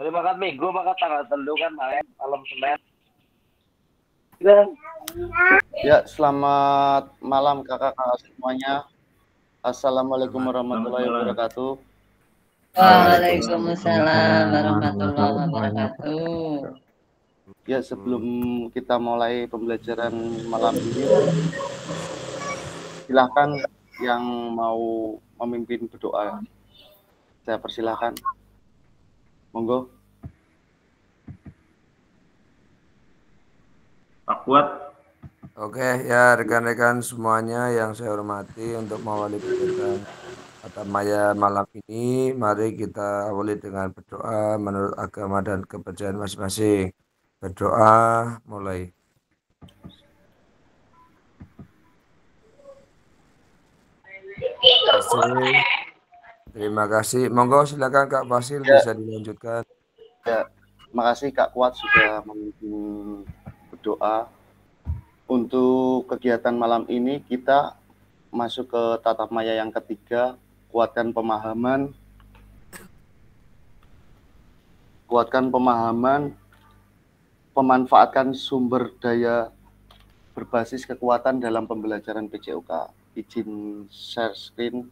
Dari makan minggu, makan tanggal telu kan main malam Senin. Dan Ya, selamat malam kakak-kakak semuanya. Assalamualaikum warahmatullahi wabarakatuh. Waalaikumsalam warahmatullahi wabarakatuh. Ya, sebelum kita mulai pembelajaran malam ini, silahkan yang mau memimpin berdoa. Saya persilahkan. Monggo. Pak Kuat. Oke, ya rekan-rekan semuanya yang saya hormati, untuk mengawali kegiatan Atamaya malam ini, mari kita awali dengan berdoa menurut agama dan kepercayaan masing-masing. Berdoa mulai. Terima kasih. Monggo silakan Kak Fasil, bisa dilanjutkan. Ya, terima kasih Kak Kuat sudah memimpin berdoa. Untuk kegiatan malam ini kita masuk ke tatap maya yang ketiga, kuatkan pemahaman, pemanfaatkan sumber daya berbasis kekuatan dalam pembelajaran PJOK. Izin share screen.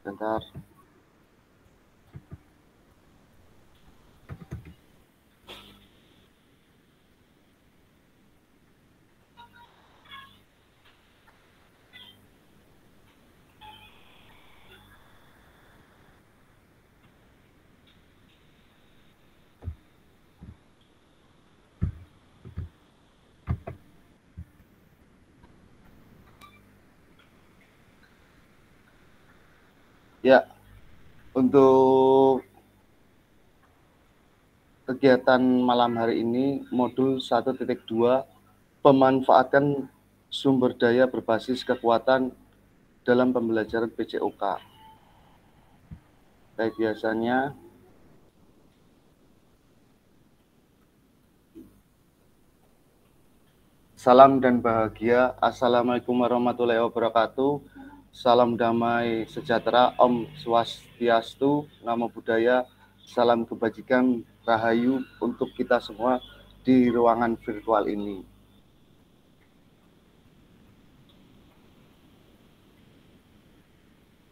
Bentar. Ya, untuk kegiatan malam hari ini, modul 1.2, pemanfaatan sumber daya berbasis kekuatan dalam pembelajaran PJOK. Kayak biasanya, salam dan bahagia. Assalamualaikum warahmatullahi wabarakatuh. Salam damai sejahtera, Om Swastiastu, Namo Buddhaya, salam kebajikan, rahayu untuk kita semua di ruangan virtual ini.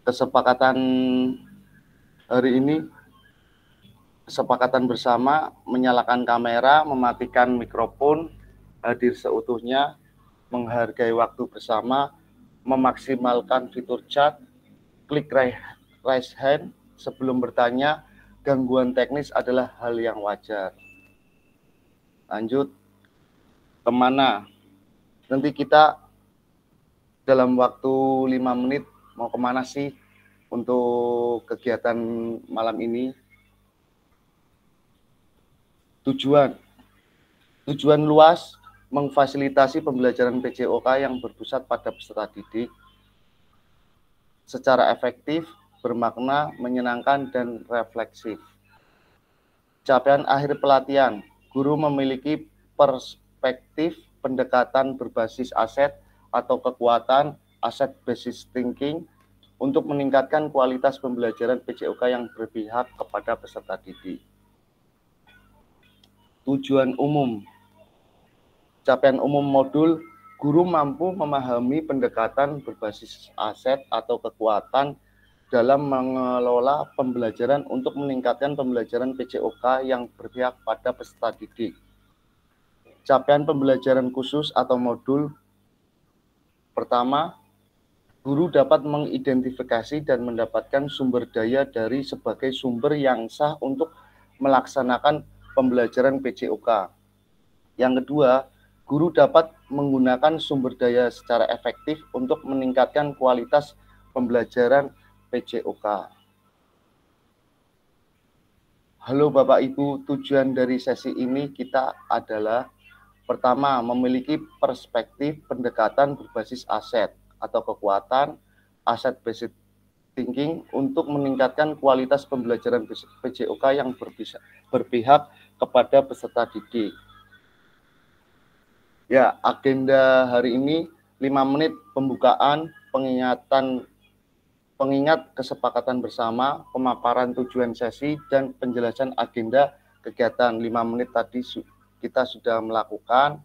Kesepakatan hari ini, kesepakatan bersama menyalakan kamera, mematikan mikrofon, hadir seutuhnya, menghargai waktu bersama, memaksimalkan fitur chat, klik raise hand sebelum bertanya, gangguan teknis adalah hal yang wajar. Lanjut, kemana? Nanti kita dalam waktu 5 menit mau kemana sih untuk kegiatan malam ini? Tujuan luas, memfasilitasi pembelajaran PJOK yang berpusat pada peserta didik secara efektif, bermakna, menyenangkan, dan refleksif. Capaian akhir pelatihan, guru memiliki perspektif pendekatan berbasis aset atau kekuatan, aset basis thinking, untuk meningkatkan kualitas pembelajaran PJOK yang berpihak kepada peserta didik. Tujuan umum, capaian umum modul, guru mampu memahami pendekatan berbasis aset atau kekuatan dalam mengelola pembelajaran untuk meningkatkan pembelajaran PJOK yang berpihak pada peserta didik. Capaian pembelajaran khusus atau modul pertama, Guru dapat mengidentifikasi dan mendapatkan sumber daya dari sebagai sumber yang sah untuk melaksanakan pembelajaran PJOK. Yang kedua, guru dapat menggunakan sumber daya secara efektif untuk meningkatkan kualitas pembelajaran PJOK. Halo Bapak Ibu, tujuan dari sesi ini kita adalah pertama, memiliki perspektif pendekatan berbasis aset atau kekuatan, asset-based thinking untuk meningkatkan kualitas pembelajaran PJOK yang berpihak kepada peserta didik. Ya, agenda hari ini 5 menit pembukaan, pengingat kesepakatan bersama, pemaparan tujuan sesi, dan penjelasan agenda kegiatan. 5 menit tadi kita sudah melakukan.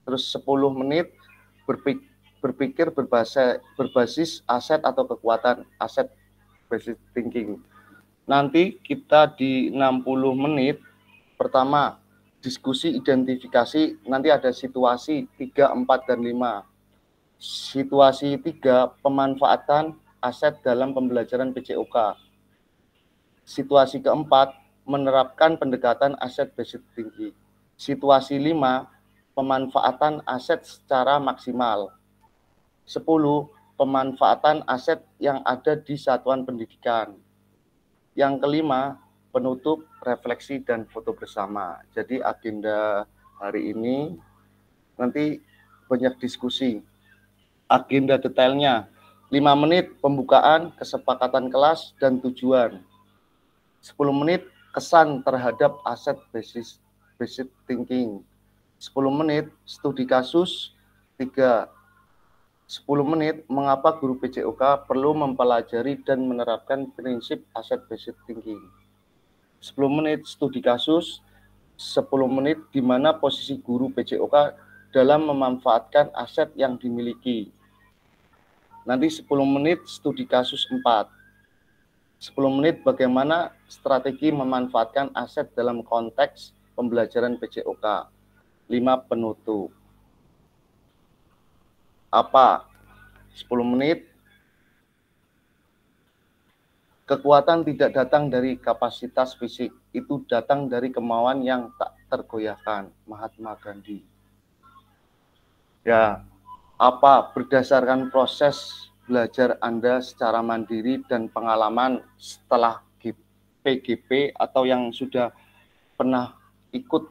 Terus 10 menit berpikir berbasis aset atau kekuatan, aset based thinking. Nanti kita di 60 menit, pertama diskusi identifikasi, nanti ada situasi 3, 4, dan 5. Situasi 3, pemanfaatan aset dalam pembelajaran PJOK. Situasi keempat, menerapkan pendekatan aset based thinking. Situasi 5, pemanfaatan aset secara maksimal. 10, pemanfaatan aset yang ada di satuan pendidikan. Yang kelima, penutup, refleksi, dan foto bersama. Jadi agenda hari ini nanti banyak diskusi. Agenda detailnya 5 menit pembukaan, kesepakatan kelas, dan tujuan. 10 menit kesan terhadap aset based thinking. 10 menit studi kasus. 3. 10 menit mengapa guru PJOK perlu mempelajari dan menerapkan prinsip aset based thinking. 10 menit studi kasus. 10 menit di mana posisi guru PJOK dalam memanfaatkan aset yang dimiliki. Nanti 10 menit studi kasus 4. 10 menit bagaimana strategi memanfaatkan aset dalam konteks pembelajaran PJOK. 5 penutup. Apa? 10 menit. Kekuatan tidak datang dari kapasitas fisik, itu datang dari kemauan yang tak tergoyahkan. Mahatma Gandhi. Ya, apa berdasarkan proses belajar Anda secara mandiri dan pengalaman setelah PGP atau yang sudah pernah ikut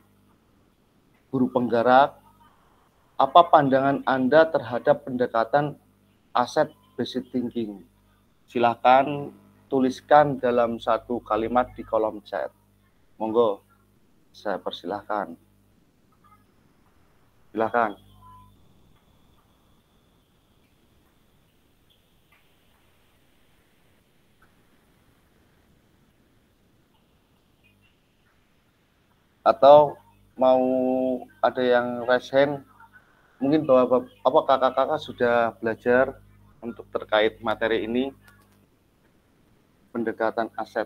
guru penggerak, apa pandangan Anda terhadap pendekatan aset based thinking? Silahkan tuliskan dalam 1 kalimat di kolom chat. Monggo, saya persilahkan. Silahkan. Atau mau ada yang raise hand, mungkin bahwa apa kakak-kakak sudah belajar untuk terkait materi ini, pendekatan aset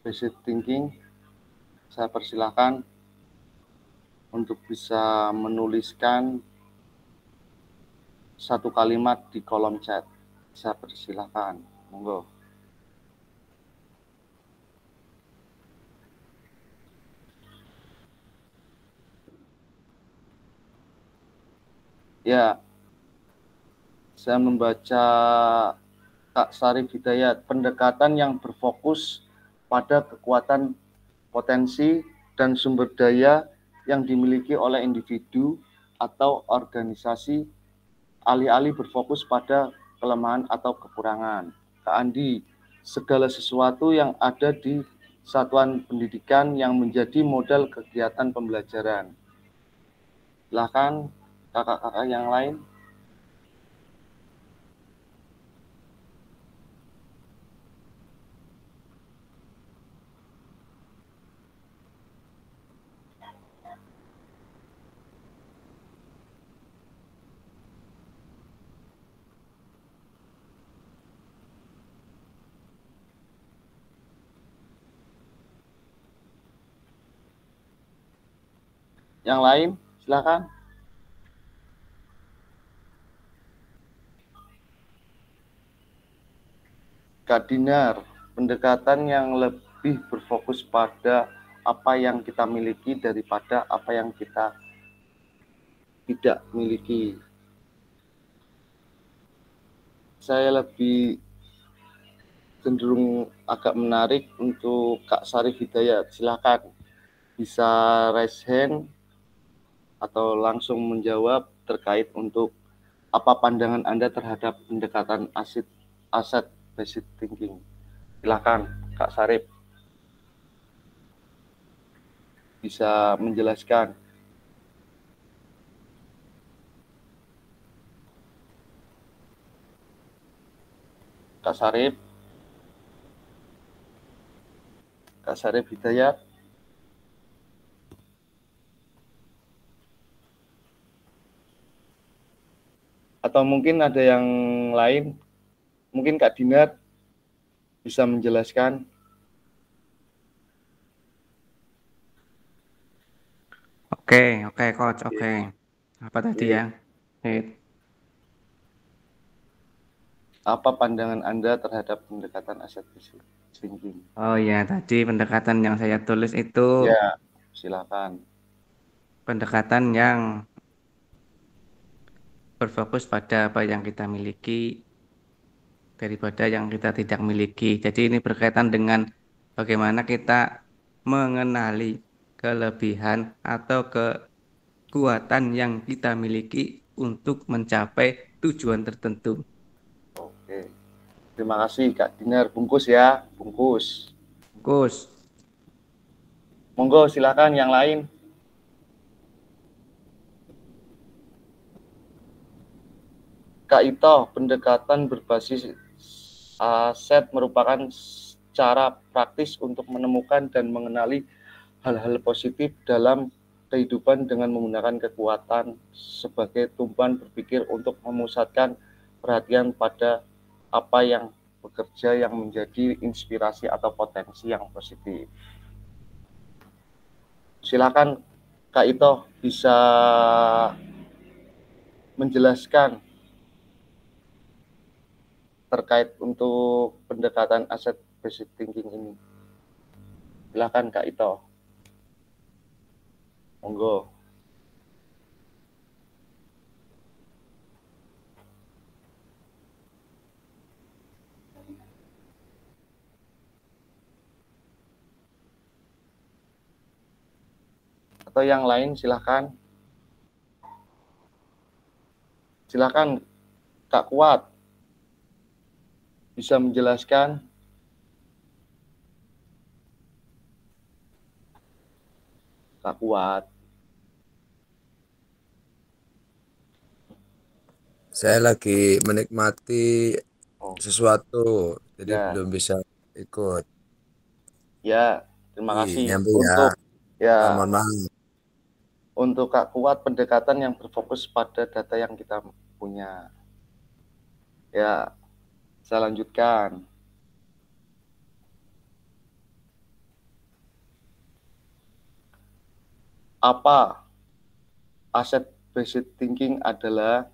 based thinking. Saya persilahkan untuk bisa menuliskan 1 kalimat di kolom chat. Saya persilahkan, monggo. Ya, saya membaca Kak Sarif Hidayat, pendekatan yang berfokus pada kekuatan potensi dan sumber daya yang dimiliki oleh individu atau organisasi, alih-alih berfokus pada kelemahan atau kekurangan. Kak Andi, segala sesuatu yang ada di satuan pendidikan yang menjadi modal kegiatan pembelajaran. Silakan kakak-kakak yang lain. Yang lain, silakan. Kak Dinar, pendekatan yang lebih berfokus pada apa yang kita miliki daripada apa yang kita tidak miliki. Saya lebih cenderung agak menarik untuk Kak Sarif Hidayat. Silakan bisa raise hand atau langsung menjawab terkait untuk apa pandangan Anda terhadap pendekatan aset based thinking. Silakan Kak Sarif bisa menjelaskan. Kak Sarif Hidayat. Atau mungkin ada yang lain, mungkin Kak Dinar bisa menjelaskan. Oke, Coach. Oke. Apa tadi ya? Apa pandangan Anda terhadap pendekatan aset thinking? Oh ya, tadi pendekatan yang saya tulis itu Ya, silakan. pendekatan yang berfokus pada apa yang kita miliki daripada yang kita tidak miliki. Jadi ini berkaitan dengan bagaimana kita mengenali kelebihan atau kekuatan yang kita miliki untuk mencapai tujuan tertentu. Oke. Terima kasih Kak Dinar. Bungkus ya, bungkus. Fokus. Monggo silakan yang lain. Kak Ito, pendekatan berbasis aset merupakan cara praktis untuk menemukan dan mengenali hal-hal positif dalam kehidupan dengan menggunakan kekuatan sebagai tumpuan berpikir untuk memusatkan perhatian pada apa yang bekerja yang menjadi inspirasi atau potensi yang positif. Silakan Kak Ito bisa menjelaskan terkait untuk pendekatan aset based thinking ini. Silakan Kak Ito. Monggo. Atau yang lain silakan. Silakan Kak Kuat bisa menjelaskan. Kak Kuat. Saya lagi menikmati sesuatu, jadi Ya. belum bisa ikut. Ya, terima kasih Nyambung untuk mohon maaf. Untuk Kak Kuat, pendekatan yang berfokus pada data yang kita punya. Ya, saya lanjutkan. Apa aset based thinking adalah?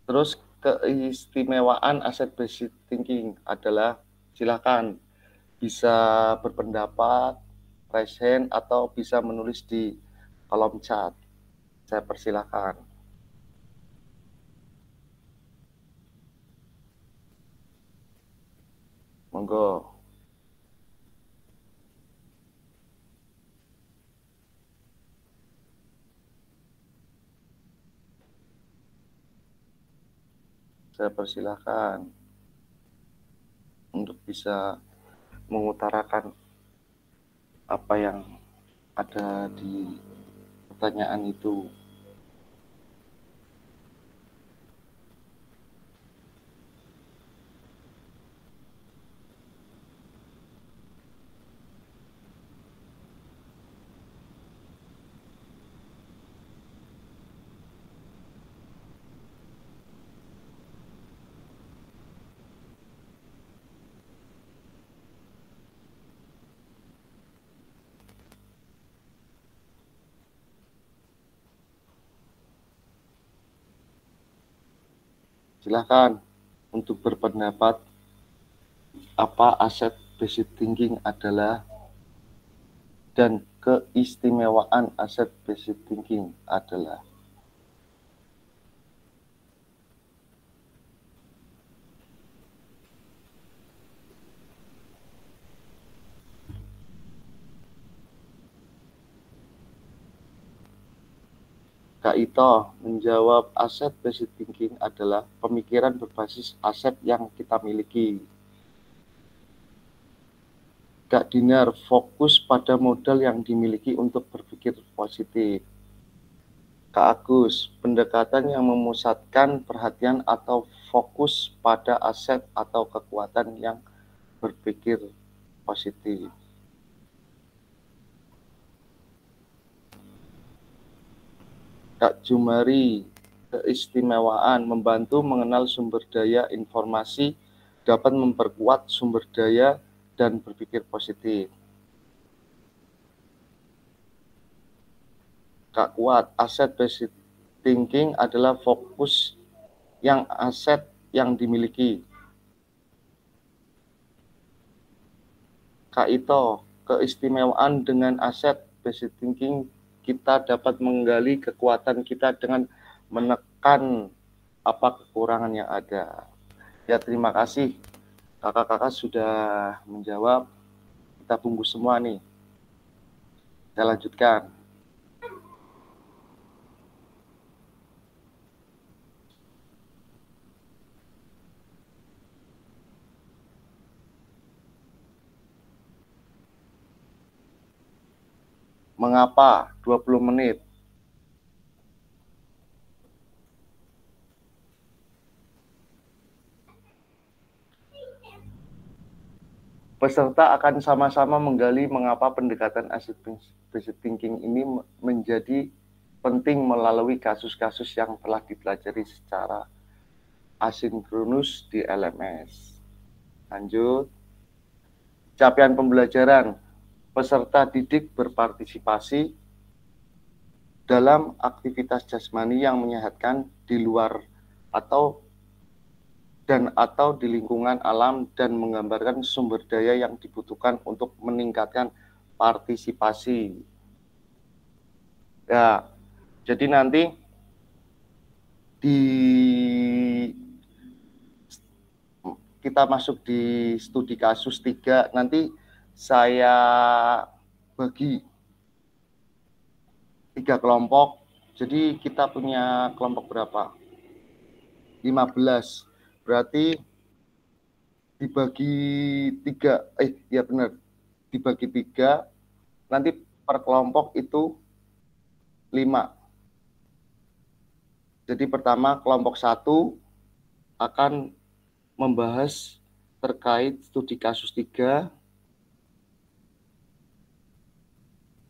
Terus keistimewaan aset based thinking adalah, silakan bisa berpendapat, raise hand, atau bisa menulis di kolom chat. Saya persilahkan. Monggo. Saya persilahkan untuk bisa mengutarakan apa yang ada di pertanyaan itu. Silahkan untuk berpendapat apa aset based thinking adalah dan keistimewaan aset based thinking adalah. Kak Ito menjawab, aset based thinking adalah pemikiran berbasis aset yang kita miliki. Kak Dinar, fokus pada modal yang dimiliki untuk berpikir positif. Kak Agus, pendekatan yang memusatkan perhatian atau fokus pada aset atau kekuatan yang berpikir positif. Kak Jumari, keistimewaan membantu mengenal sumber daya informasi, dapat memperkuat sumber daya dan berpikir positif. Kak Kuat, aset based thinking adalah fokus yang aset yang dimiliki. Kak Ito, keistimewaan dengan aset based thinking, kita dapat menggali kekuatan kita dengan menekan apa kekurangan yang ada. Ya, terima kasih. Kakak-kakak sudah menjawab. Kita tunggu semua nih. Saya lanjutkan. Mengapa 20 menit? Peserta akan sama-sama menggali mengapa pendekatan asset based thinking ini menjadi penting melalui kasus-kasus yang telah dipelajari secara asinkronus di LMS. Lanjut. Capaian pembelajaran. Peserta didik berpartisipasi dalam aktivitas jasmani yang menyehatkan di luar atau di lingkungan alam dan menggambarkan sumber daya yang dibutuhkan untuk meningkatkan partisipasi. Ya, jadi nanti kita masuk di studi kasus 3, nanti saya bagi 3 kelompok. Jadi kita punya kelompok berapa? 15. Berarti dibagi 3, ya benar, dibagi 3, nanti per kelompok itu 5. Jadi pertama kelompok 1 akan membahas terkait studi kasus 3,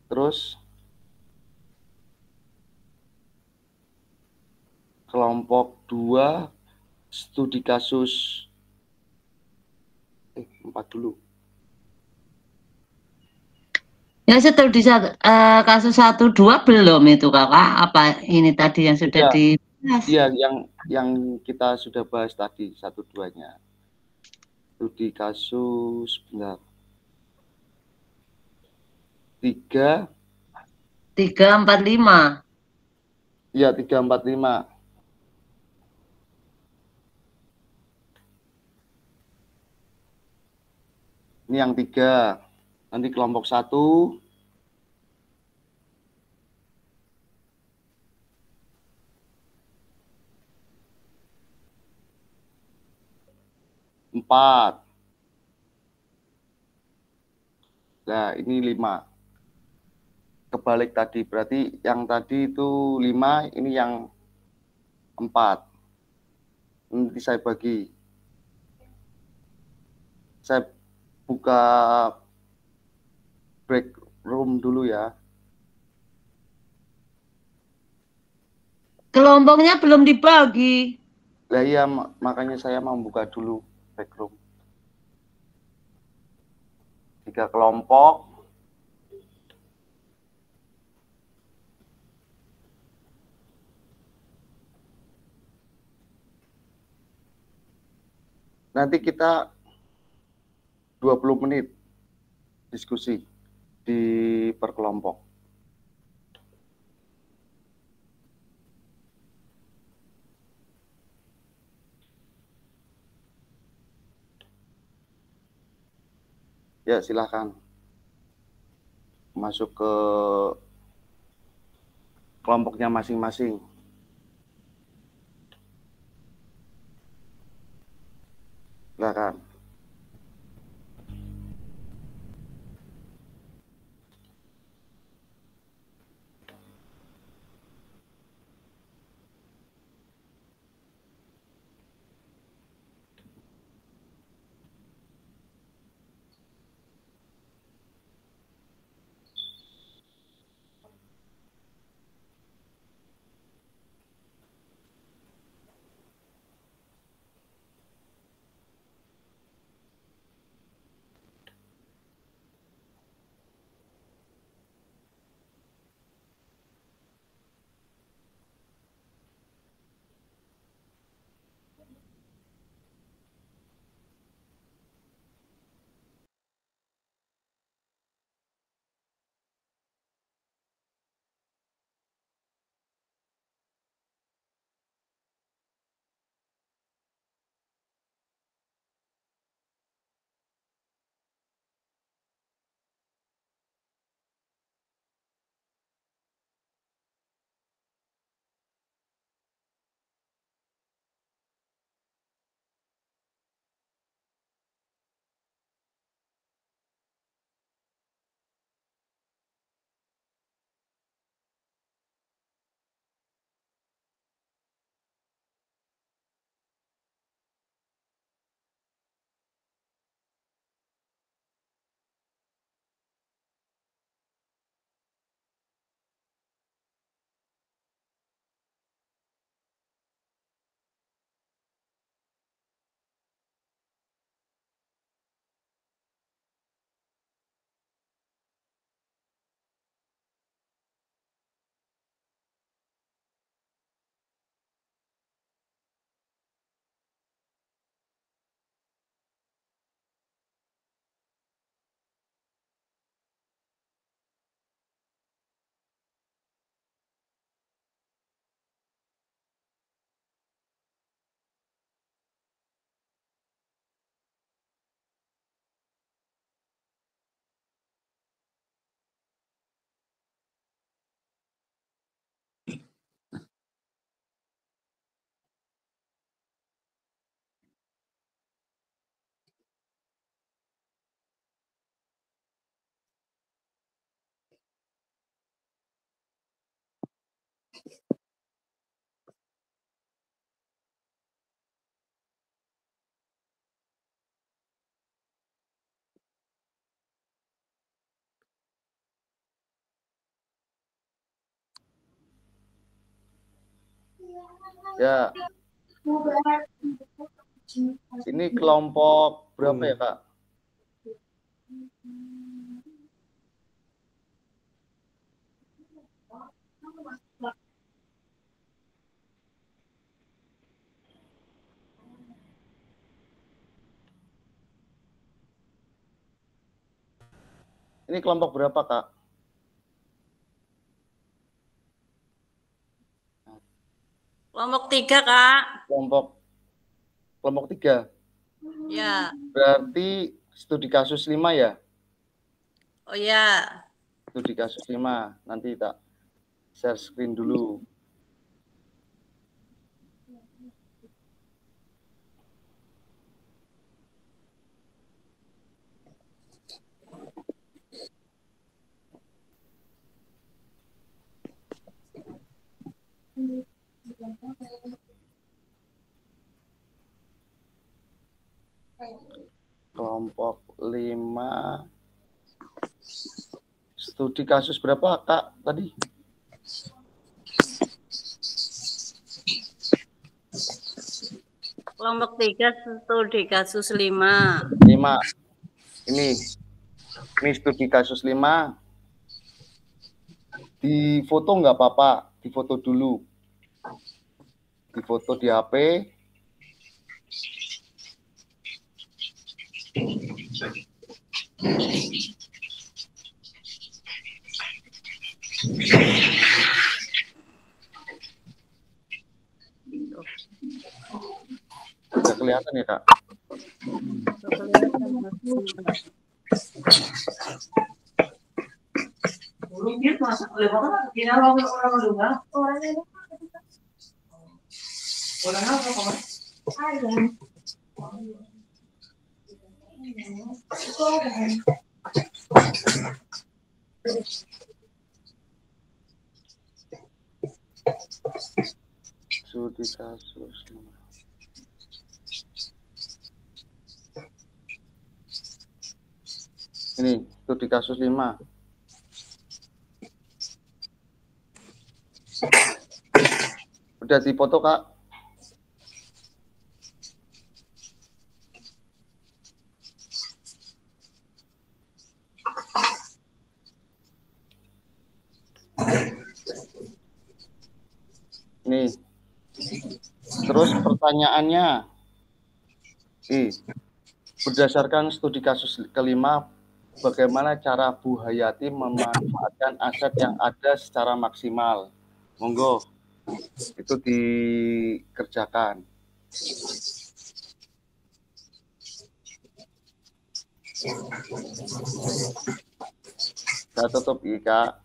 terus kelompok 2 studi kasus 4 dulu. Ya, studi kasus 1, 2 belum itu kakak, apa ini tadi yang sudah dibahas? Iya, yang kita sudah bahas tadi 1, 2-nya. Studi kasus, benar. 3, 4, 5. Iya, 3, 4, 5. Ini yang 3. Nanti kelompok 1 4. Nah, ini 5. Kebalik tadi, berarti yang tadi itu 5, ini yang 4. Nanti saya bagi. Saya buka break room dulu ya. Kelompoknya belum dibagi. Lah iya, makanya saya mau buka dulu break room. 3 kelompok. nanti kita 20 menit diskusi di perkelompok. Ya, silakan masuk ke kelompoknya masing-masing. Silakan. Ya, ini kelompok berapa ya, Kak? Ini kelompok berapa, Kak? Kelompok 3, Kak. Kelompok 3. Ya. Berarti studi kasus 5 ya? Oh ya. Studi kasus 5. Nanti tak share screen dulu. Kelompok 5. Studi kasus berapa, Kak, tadi? Kelompok 3 studi kasus 5. 5. Ini studi kasus 5. Di foto nggak apa-apa, di foto dulu. Di foto di HP. Sudah kelihatan ya, Kak? Studi kasus. Ini studi kasus 5. Udah dipoto, Kak? Nih. Terus pertanyaannya, berdasarkan studi kasus kelima, bagaimana cara Bu Hayati memanfaatkan aset yang ada secara maksimal? Monggo, itu dikerjakan. Saya tutup, Kak.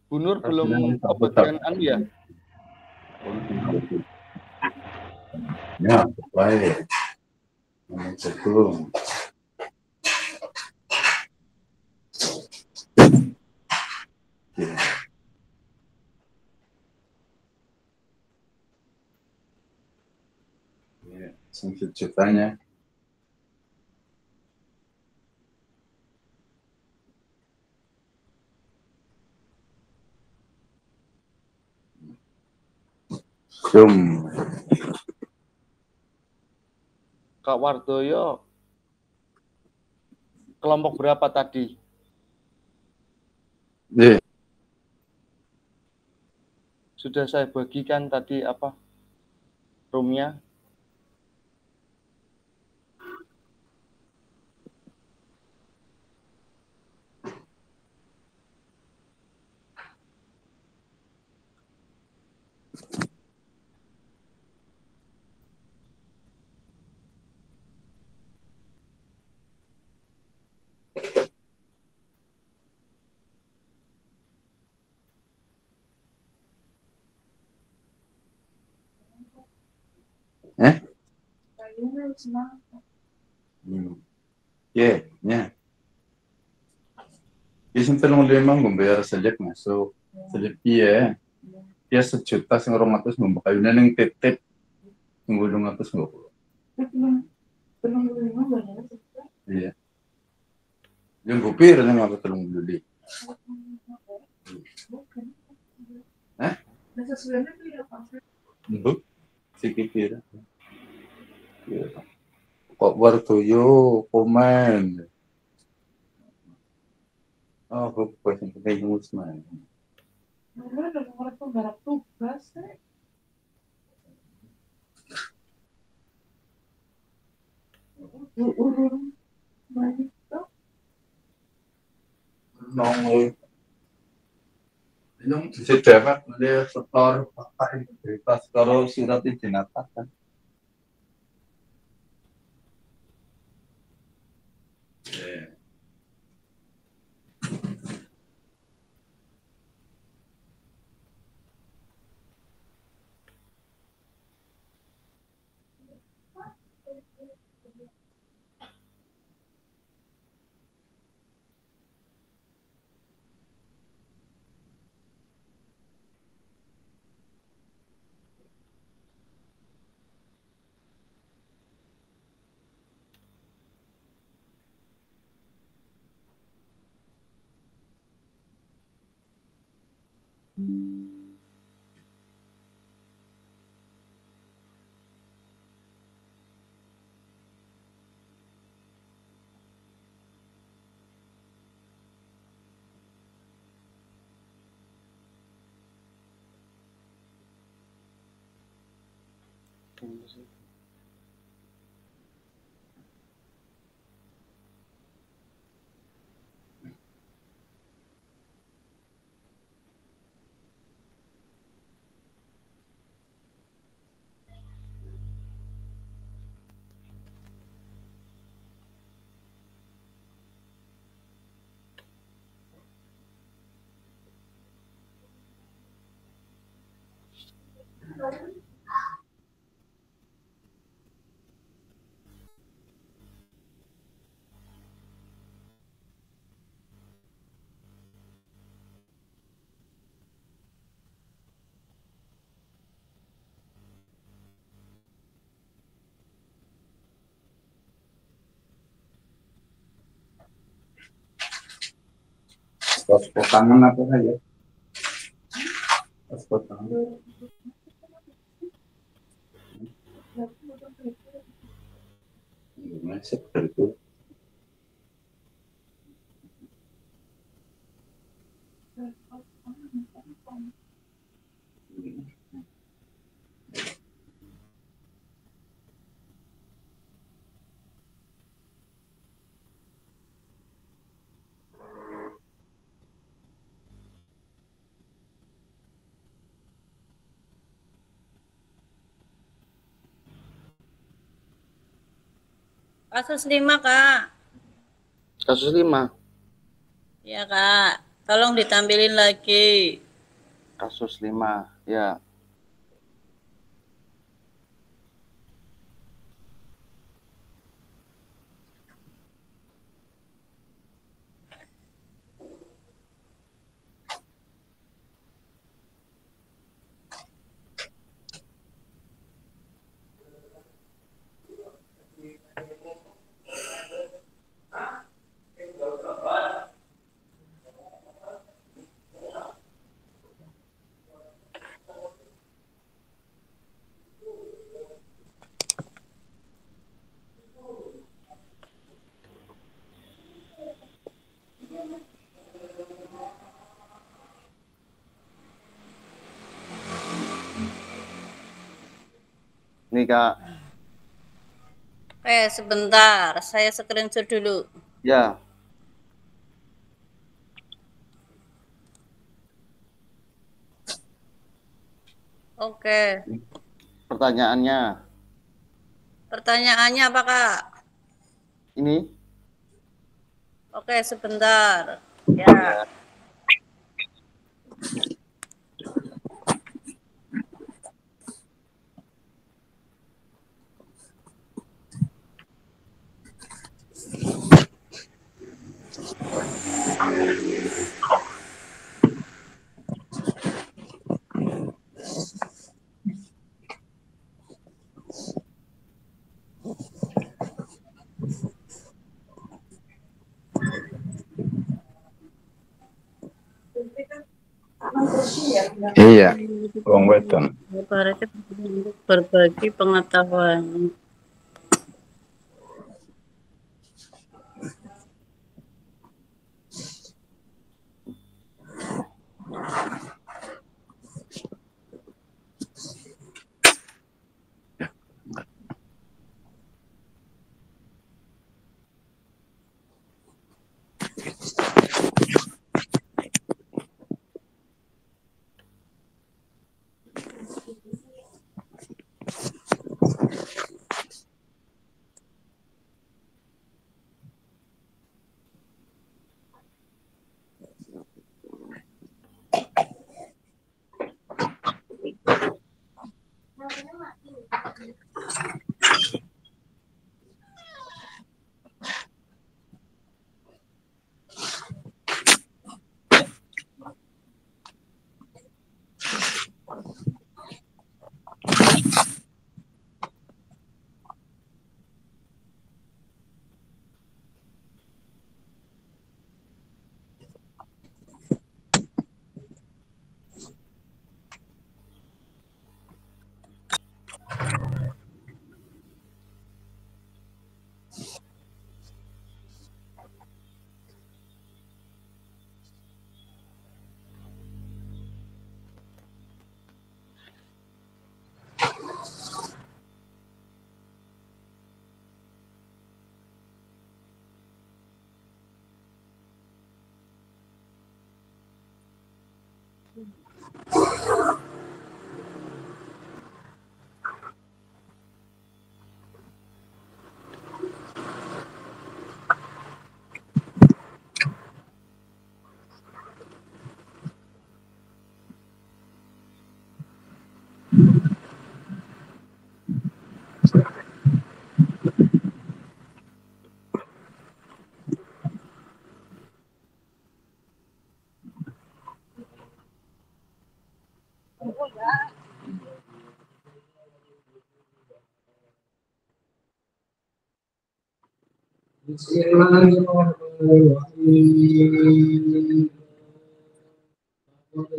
Bu Nur belum kebagian ya? Ya, baik. Assalamualaikum. Ya, singkat ceritanya. Kak Wardoyo, kelompok berapa tadi? Ya. Sudah saya bagikan tadi apa? Roomnya. nya. Isang 5,000 membayar sajak masuk. Sajak iya. Dia 1 juta sing 200 membakayunan yang titip. Yang 250. Iya. Yang gupir yang apa tolong beli. Hah? Bu, sikit kok wartoyo komen. Oh, aku pwede kayak musman. Nong Yung si Demak dia setor pakai integritas kalau surat izin kan. Paspor tangan apa saja? Paspor tangan. Masuk itu. Kasus 5, Kak. Kasus 5. Ya, Kak. Tolong ditampilin lagi. Kasus 5, ya. Nih, Kak. Sebentar. Saya screenshot dulu. Ya. Oke. Pertanyaannya. Pertanyaannya apa, Kak? Ini. Oke, sebentar. Ya. Iya, wong wedon. Berarti berbagi pengetahuan.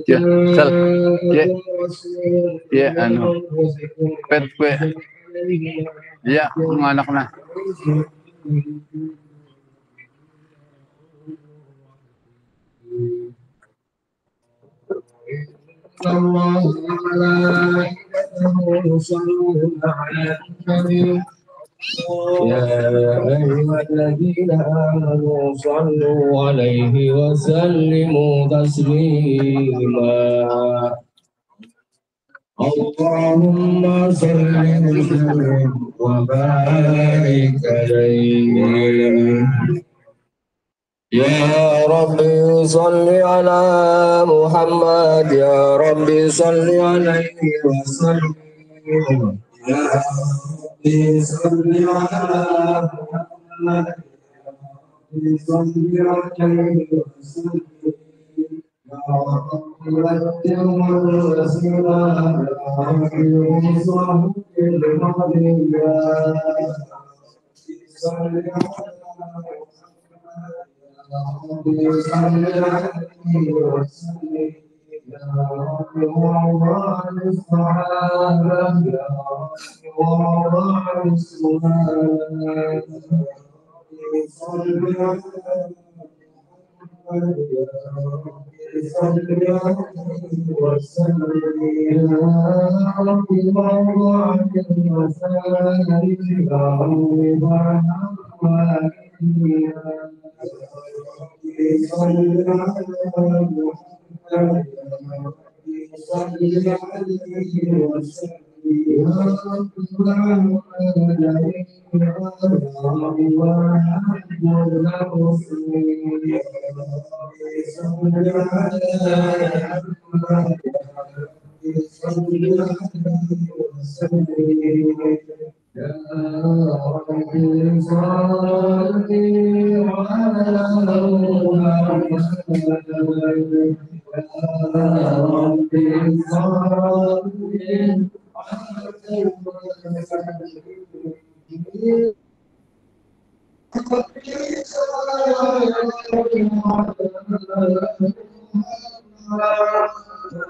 Ya, sal. Ya, anu. Pet kue. Ya, anak na. الله وملائكته يصلون على النبي يا أيها الذين آمنوا صلوا عليه وسلموا تسليما اللهم صل وسلم وبارك عليه يا ربي صل على محمد يا ربي صل عليه وسلم يا ربي صل على محمد يا ربي صل عليه وسلم يا ربي وجه رسولا يا ربي صل عليه صل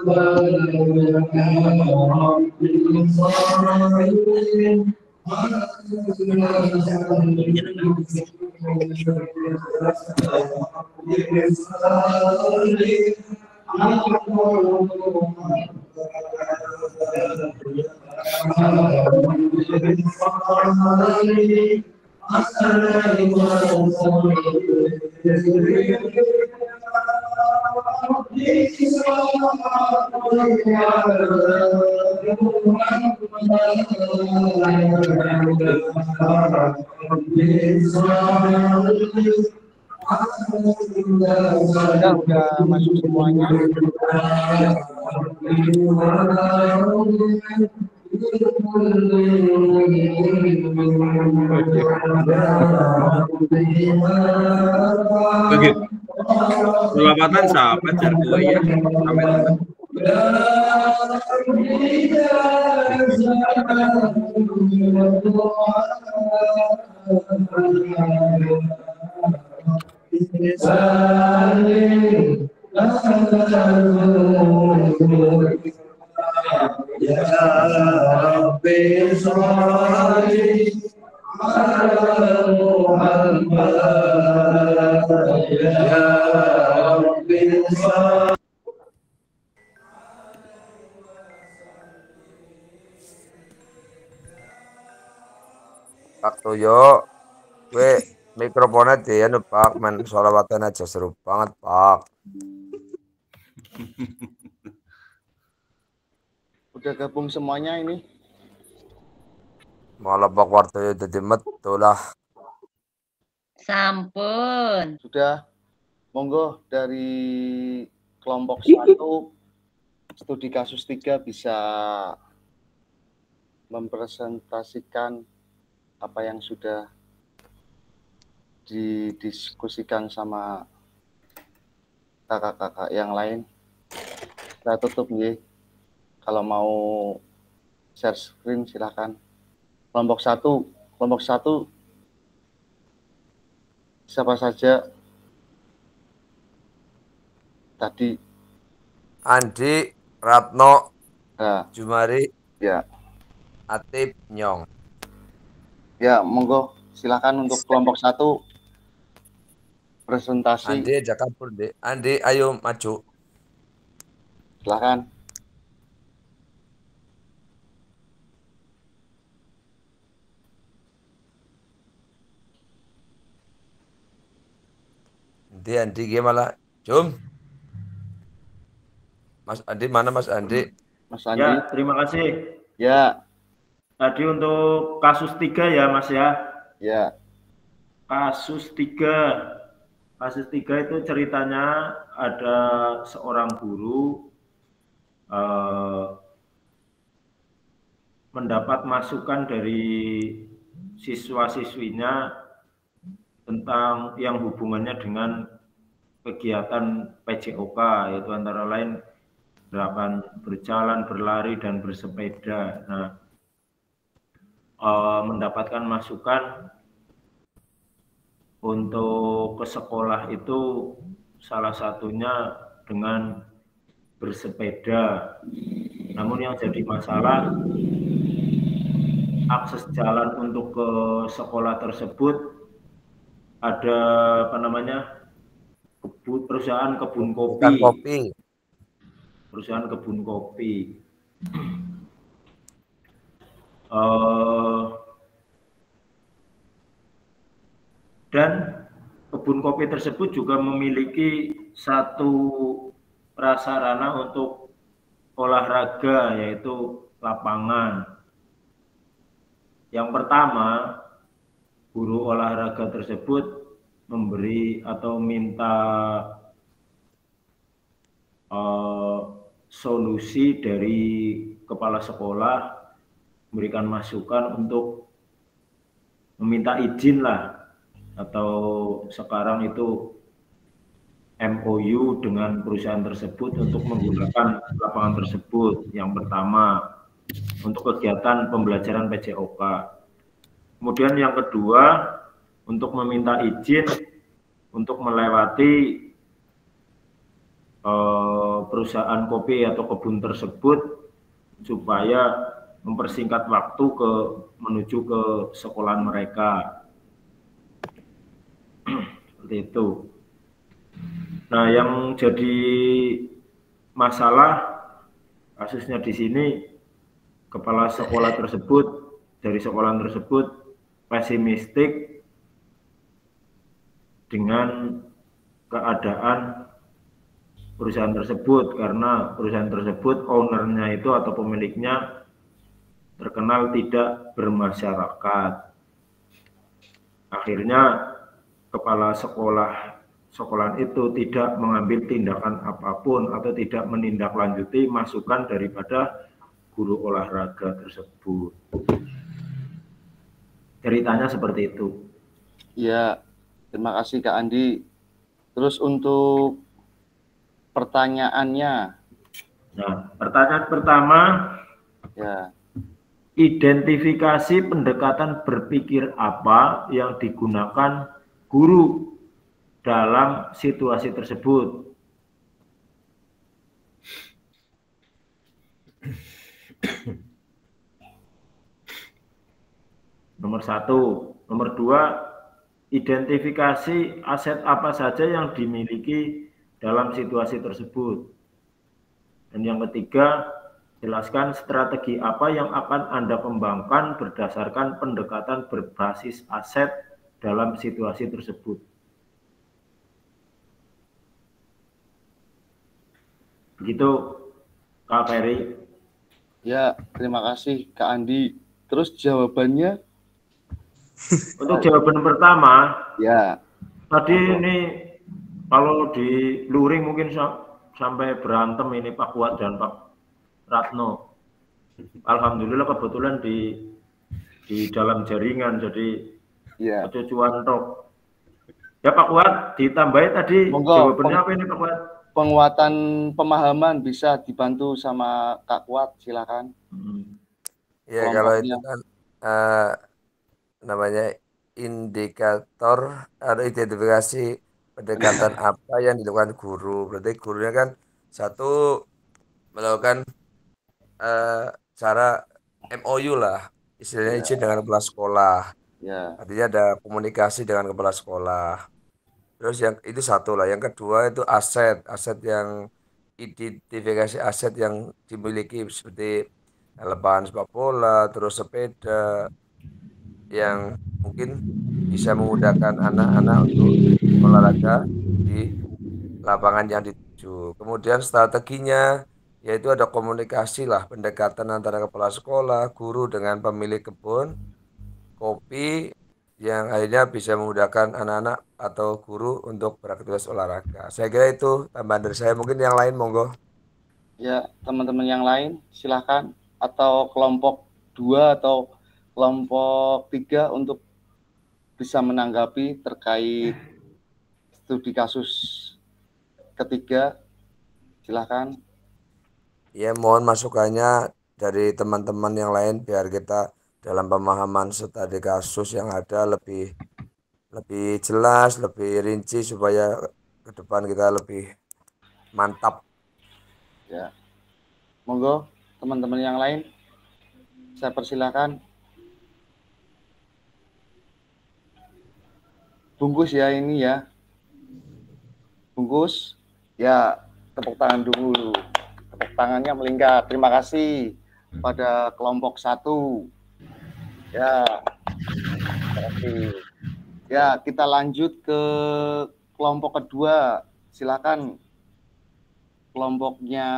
Udah masuk semuanya. Oke. Selawatan siapa jar kowe ya? Amin. Pak Toyo, gue mikrofonnya dia anu Pak, main sholawatan aja seru banget Pak. Udah gabung semuanya ini. Malah Pak Wartoyo jadi metu lah. Sampun. Sudah. Monggo dari kelompok 1 studi kasus 3 bisa mempresentasikan apa yang sudah didiskusikan sama kakak-kakak yang lain. Saya tutup nih. Kalau mau share screen silakan. Kelompok 1 siapa saja tadi? Andi, Ratno, Nah, Jumari, ya. Atip, Nyong. Ya, monggo silakan untuk kelompok 1 presentasi. Andi aja kabur deh. Andi, ayo maju. Silakan. Andi gimana? Jum. Mas Andi mana Mas Andi? Mas Andi. Ya, terima kasih. Ya. Tadi untuk kasus 3 ya Mas ya. Ya. Kasus 3 itu ceritanya ada seorang guru mendapat masukan dari siswa-siswinya tentang yang hubungannya dengan kegiatan PJOK, yaitu antara lain gerakan berjalan, berlari, dan bersepeda. Nah, mendapatkan masukan untuk ke sekolah itu salah satunya dengan bersepeda. Namun yang jadi masalah, akses jalan untuk ke sekolah tersebut ada perusahaan kebun kopi. Perusahaan kebun kopi. Dan kebun kopi tersebut juga memiliki satu prasarana untuk olahraga, yaitu lapangan. Yang pertama, guru olahraga tersebut memberi atau minta solusi dari kepala sekolah, memberikan masukan untuk meminta izin lah, atau sekarang itu MOU dengan perusahaan tersebut untuk menggunakan lapangan tersebut. Yang pertama, untuk kegiatan pembelajaran PJOK. Kemudian yang kedua, untuk meminta izin untuk melewati perusahaan kopi atau kebun tersebut supaya mempersingkat waktu menuju ke sekolahan mereka. Seperti itu. Nah, yang jadi masalah kasusnya di sini, kepala sekolah tersebut dari sekolahan tersebut pesimistik dengan keadaan perusahaan tersebut karena perusahaan tersebut ownernya itu atau pemiliknya terkenal tidak bermasyarakat. Akhirnya kepala sekolahan itu tidak mengambil tindakan apapun atau tidak menindaklanjuti masukan daripada guru olahraga tersebut. Ceritanya seperti itu. Ya, terima kasih Kak Andi. Terus untuk pertanyaannya. Nah, pertanyaan pertama, ya, identifikasi pendekatan berpikir apa yang digunakan guru dalam situasi tersebut. Nomor 1. Nomor 2, identifikasi aset apa saja yang dimiliki dalam situasi tersebut. Dan yang ketiga, jelaskan strategi apa yang akan Anda kembangkan berdasarkan pendekatan berbasis aset dalam situasi tersebut. Begitu, Kak Ferry. Ya, terima kasih Kak Andi. Terus jawabannya? Untuk jawaban pertama, ya. Tadi ini kalau di luring mungkin sampai berantem ini Pak Kuat dan Pak Ratno. Alhamdulillah kebetulan di dalam jaringan, jadi kecucuan tok. Ya Pak Kuat, ditambahin tadi jawabannya apa ini Pak Kuat? Penguatan pemahaman bisa dibantu sama Kak Kuat, silakan. Ya kalau itu kan namanya indikator atau identifikasi pendekatan apa yang dilakukan guru. Berarti gurunya kan satu melakukan cara MOU lah, istilahnya izin dengan kepala sekolah. Artinya ada komunikasi dengan kepala sekolah. Terus yang itu satu lah. Yang kedua itu aset yang identifikasi aset yang dimiliki seperti lapangan sepak bola, terus sepeda yang mungkin bisa memudahkan anak-anak untuk olahraga di lapangan yang dituju. Kemudian strateginya yaitu ada komunikasi lah, pendekatan antara kepala sekolah, guru dengan pemilik kebun kopi yang akhirnya bisa memudahkan anak-anak atau guru untuk beraktivitas olahraga. Saya kira itu tambahan dari saya. Mungkin yang lain monggo. Ya, teman-teman yang lain silahkan, atau kelompok 2 atau kelompok 3 untuk bisa menanggapi terkait studi kasus ketiga, silahkan. Ya, mohon masukannya dari teman-teman yang lain biar kita dalam pemahaman studi kasus yang ada lebih jelas, lebih rinci supaya ke depan kita lebih mantap. Ya, monggo teman-teman yang lain, saya persilakan. Bungkus ya ini ya, bungkus ya, tepuk tangan dulu, tepuk tangannya melingkar. Terima kasih pada kelompok 1. Ya, terima kasih. Ya, kita lanjut ke kelompok kedua. Silakan kelompoknya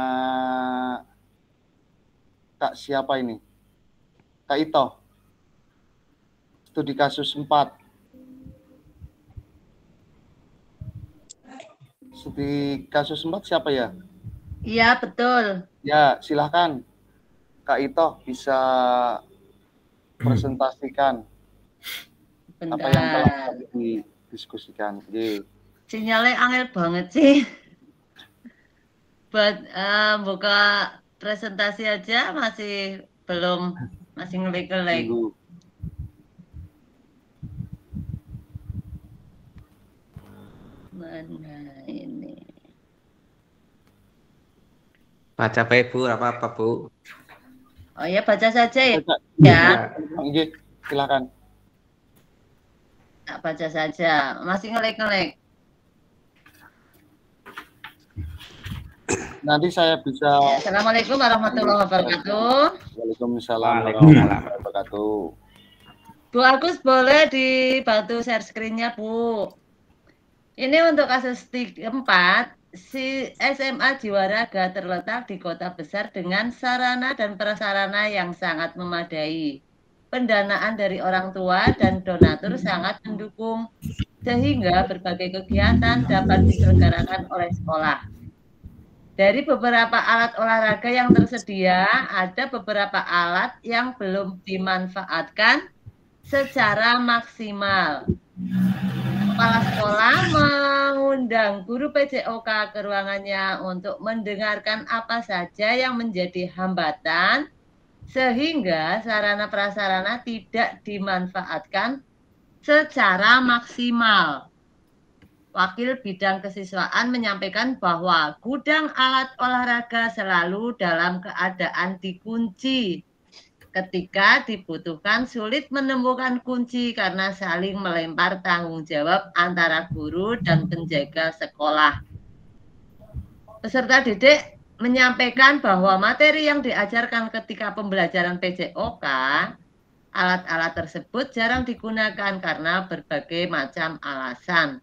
Kak siapa ini? Kak Ito. Studi kasus 4. Studi kasus 4 siapa ya? Iya, betul. Ya, silakan. Kak Ito bisa presentasikan apa yang telah didiskusikan. Sinyalnya angel banget sih. Buat buka presentasi aja masih ngelik-ngelik. Mana ini? Baca Pak Ibu, apa-apa Bu. Oh ya, baca saja ya. Ya, silakan. Baca saja. Masih ngelek-ngelek. Nanti saya bisa. Assalamualaikum warahmatullahi wabarakatuh. Waalaikumsalam warahmatullahi wabarakatuh. Bu Agus, boleh dibantu share screen-nya, Bu. Ini untuk kasus 4, si SMA Jiwaraga terletak di kota besar dengan sarana dan prasarana yang sangat memadai. Pendanaan dari orang tua dan donatur sangat mendukung, sehingga berbagai kegiatan dapat diselenggarakan oleh sekolah. Dari beberapa alat olahraga yang tersedia, ada beberapa alat yang belum dimanfaatkan secara maksimal. Kepala sekolah mengundang guru PJOK ke ruangannya untuk mendengarkan apa saja yang menjadi hambatan sehingga sarana prasarana tidak dimanfaatkan secara maksimal. Wakil Bidang Kesiswaan menyampaikan bahwa gudang alat olahraga selalu dalam keadaan dikunci. Ketika dibutuhkan sulit menemukan kunci karena saling melempar tanggung jawab antara guru dan penjaga sekolah. Peserta didik menyampaikan bahwa materi yang diajarkan ketika pembelajaran PJOK, alat-alat tersebut jarang digunakan karena berbagai macam alasan.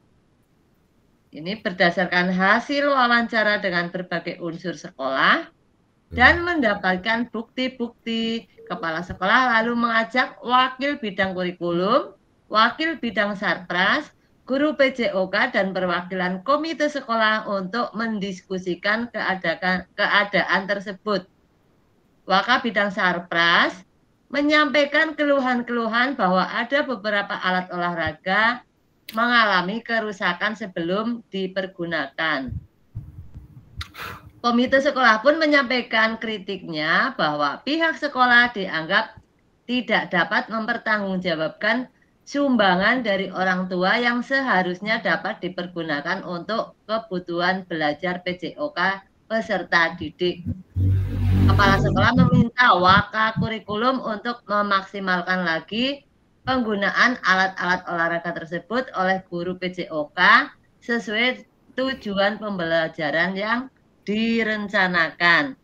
Ini berdasarkan hasil wawancara dengan berbagai unsur sekolah dan mendapatkan bukti-bukti. Kepala sekolah lalu mengajak wakil bidang kurikulum, wakil bidang sarpras, guru PJOK, dan perwakilan komite sekolah untuk mendiskusikan keadaan tersebut. Wakil bidang sarpras menyampaikan keluhan-keluhan bahwa ada beberapa alat olahraga mengalami kerusakan sebelum dipergunakan. Komite sekolah pun menyampaikan kritiknya bahwa pihak sekolah dianggap tidak dapat mempertanggungjawabkan sumbangan dari orang tua yang seharusnya dapat dipergunakan untuk kebutuhan belajar PJOK peserta didik. Kepala sekolah meminta Wakakurikulum untuk memaksimalkan lagi penggunaan alat-alat olahraga tersebut oleh guru PJOK sesuai tujuan pembelajaran yang direncanakan.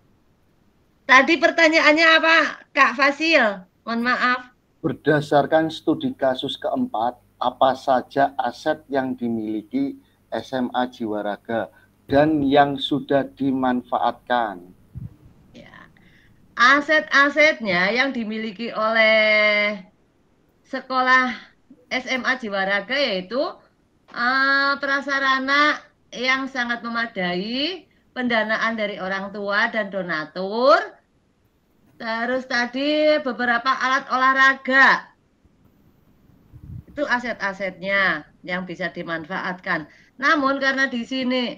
Tadi pertanyaannya apa, Kak Fasil? Mohon maaf. Berdasarkan studi kasus keempat, apa saja aset yang dimiliki SMA Jiwaraga dan yang sudah dimanfaatkan? Ya. Aset-asetnya yang dimiliki oleh sekolah SMA Jiwaraga yaitu prasarana yang sangat memadai, pendanaan dari orang tua dan donatur, terus tadi beberapa alat olahraga. Itu aset-asetnya yang bisa dimanfaatkan. Namun karena di sini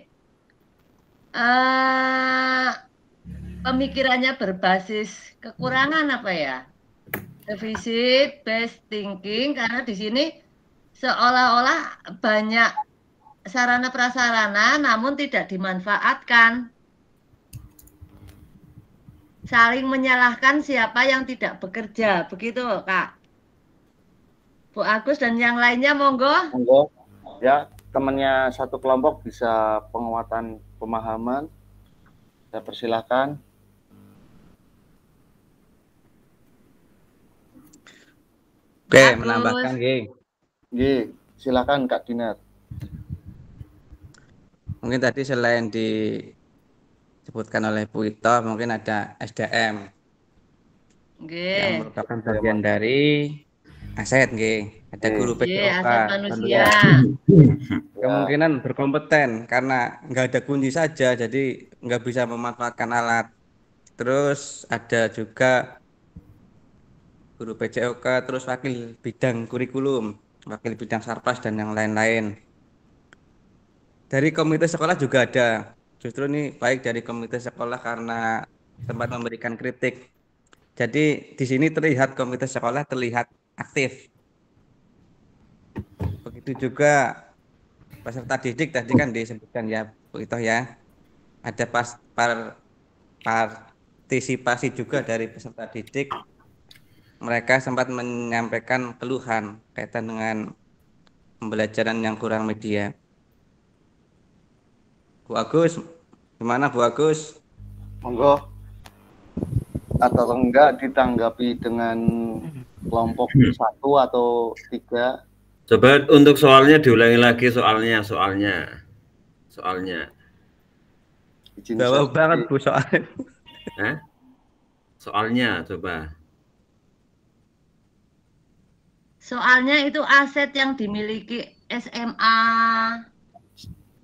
pemikirannya berbasis kekurangan apa ya? Defisit based thinking, karena di sini seolah-olah banyak sarana prasarana namun tidak dimanfaatkan. Saling menyalahkan siapa yang tidak bekerja, begitu Kak. Bu Agus dan yang lainnya monggo. Monggo. Ya, temannya satu kelompok bisa penguatan pemahaman. Saya persilahkan. Oke, menambahkan G. Silakan Kak Dinar. Mungkin tadi selain disebutkan oleh Bu Ito, mungkin ada SDM yang merupakan bagian dari aset, ada guru PJOK, kemungkinan berkompeten karena nggak ada kunci saja, jadi nggak bisa memanfaatkan alat. Terus ada juga guru PJOK, terus wakil bidang kurikulum, wakil bidang sarpras dan yang lain-lain. Dari komite sekolah juga ada. Justru ini baik dari komite sekolah karena sempat memberikan kritik. Jadi di sini terlihat komite sekolah terlihat aktif. Begitu juga peserta didik tadi kan disebutkan ya Bu Ito ya. Ada partisipasi juga dari peserta didik. Mereka sempat menyampaikan keluhan kaitan dengan pembelajaran yang kurang media. Bu Agus, gimana Bu Agus? Monggo. Atau enggak ditanggapi dengan kelompok 1 atau 3? Coba untuk soalnya diulangi lagi soalnya. Bawah banget Bu soalnya. Soalnya coba. Soalnya itu aset yang dimiliki SMA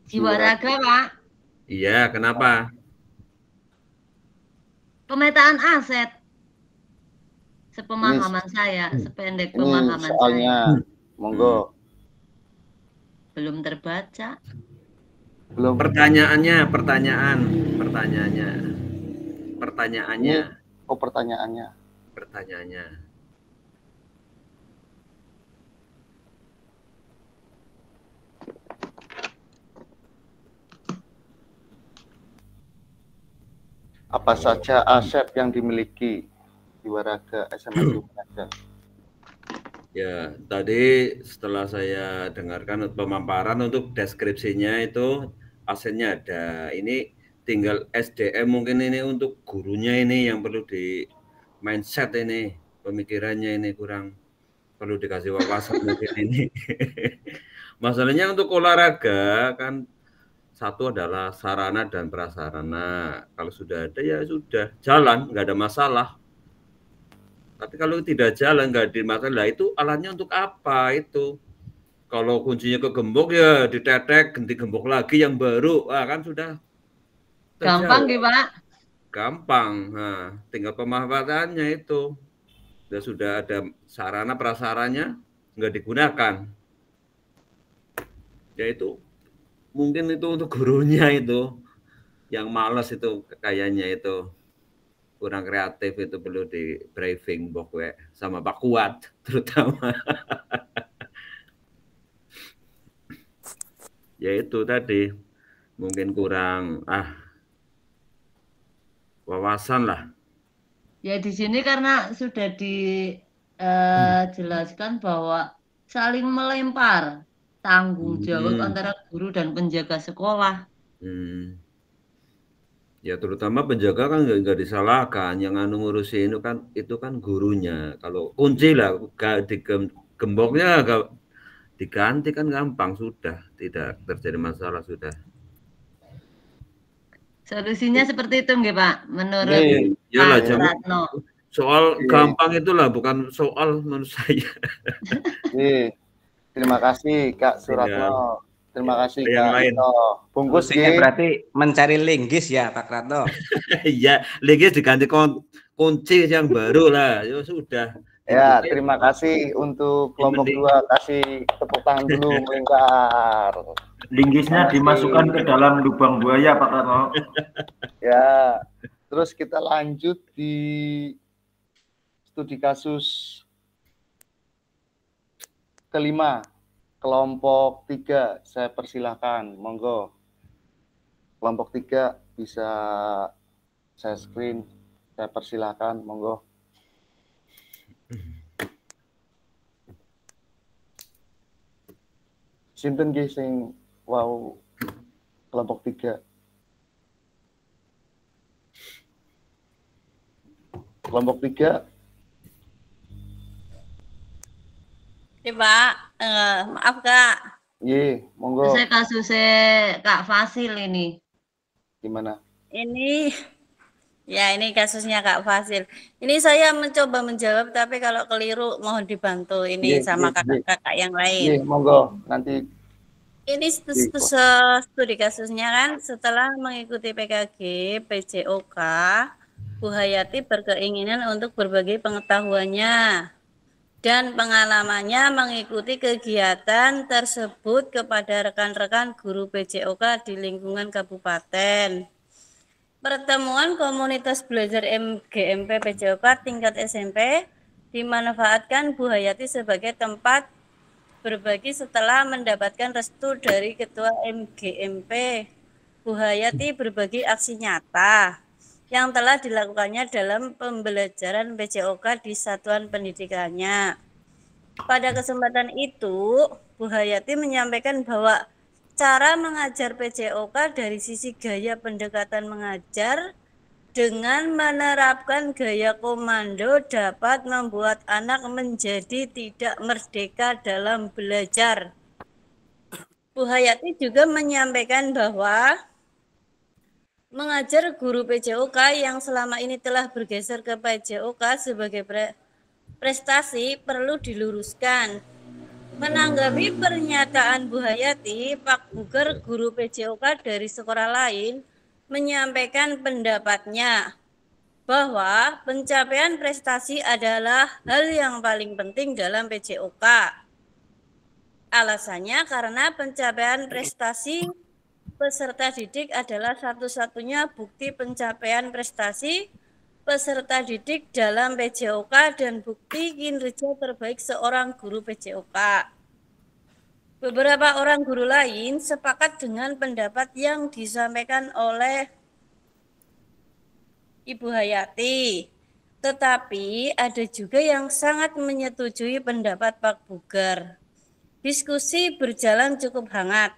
Jiwaraga, Pak. Iya, kenapa? Pemetaan aset. Sepemahaman saya, sependek pemahaman soalnya. saya. Monggo. Belum terbaca. Belum. Pertanyaannya. Oh, pertanyaannya. Apa saja aset yang dimiliki Jiwaraga SMA Jiwaraga? Ya, tadi setelah saya dengarkan pemaparan untuk deskripsinya itu asetnya ada. Ini tinggal SDM mungkin ini untuk gurunya ini yang perlu di mindset ini, pemikirannya ini kurang perlu dikasih wawasan mungkin ini. Masalahnya untuk olahraga kan satu adalah sarana dan prasarana. Kalau sudah ada ya sudah jalan, nggak ada masalah. Tapi kalau tidak jalan, nggak ada masalah, itu alatnya untuk apa itu? Kalau kuncinya kegembok ya ditetek, ganti gembok lagi yang baru, kan sudah. Gampang gitu Pak? Gampang, nah, tinggal pemanfaatannya itu. Sudah ada sarana prasarannya, nggak digunakan. Ya itu mungkin itu untuk gurunya itu yang malas itu kayaknya itu kurang kreatif, itu perlu di briefing pokoknya sama Pak Kuat terutama. Ya itu tadi mungkin kurang wawasan lah. Ya di sini karena sudah dijelaskan bahwa saling melempar tanggung jawab antara guru dan penjaga sekolah. Ya terutama penjaga kan nggak disalahkan, yang ngurusin itu kan gurunya. Kalau kunci lah gemboknya diganti kan gampang, sudah tidak terjadi masalah sudah. Solusinya seperti itu nggih Pak, menurut Pak Suratno. Soal gampang itulah, bukan soal menurut saya. Terima kasih Kak Suratno. Terima kasih Kak Ito. Bungkus berarti mencari linggis ya Pak Ratno. Iya, linggis diganti kunci yang baru lah. Ya sudah. Ya, terima kasih untuk kelompok 2. Kasih tepuk tangan dulu melingkar. Linggisnya dimasukkan ke dalam lubang buaya Pak Ratno. Ya, terus kita lanjut di studi kasus kelima. Kelompok 3, saya persilahkan, monggo. Kelompok 3 bisa saya screen, saya persilahkan, monggo. Sinten nggih sing wow kelompok 3. Kelompok 3. Ya Pak, maaf Kak. Iya, monggo. Saya kasusnya Kak Fasil ini. Gimana? Ini kasusnya Kak Fasil. Ini saya mencoba menjawab, tapi kalau keliru mohon dibantu ini sama kakak-kakak yang lain. Iya, monggo. Nanti. Ini studi kasusnya kan setelah mengikuti PKG PJOK, Bu Hayati berkeinginan untuk berbagi pengetahuannya dan pengalamannya mengikuti kegiatan tersebut kepada rekan-rekan guru PJOK di lingkungan kabupaten. Pertemuan komunitas belajar MGMP PJOK tingkat SMP dimanfaatkan Bu Hayati sebagai tempat berbagi setelah mendapatkan restu dari Ketua MGMP. Bu Hayati berbagi aksi nyata yang telah dilakukannya dalam pembelajaran PJOK di satuan pendidikannya. Pada kesempatan itu, Bu Hayati menyampaikan bahwa cara mengajar PJOK dari sisi gaya pendekatan mengajar dengan menerapkan gaya komando dapat membuat anak menjadi tidak merdeka dalam belajar. Bu Hayati juga menyampaikan bahwa mengajar guru PJOK yang selama ini telah bergeser ke PJOK sebagai prestasi perlu diluruskan. Menanggapi pernyataan Bu Hayati, Pak Buger, guru PJOK dari sekolah lain, menyampaikan pendapatnya bahwa pencapaian prestasi adalah hal yang paling penting dalam PJOK. Alasannya karena pencapaian prestasi peserta didik adalah satu-satunya bukti pencapaian prestasi peserta didik dalam PJOK dan bukti kinerja terbaik seorang guru PJOK. Beberapa orang guru lain sepakat dengan pendapat yang disampaikan oleh Ibu Hayati. Tetapi ada juga yang sangat menyetujui pendapat Pak Buger. Diskusi berjalan cukup hangat.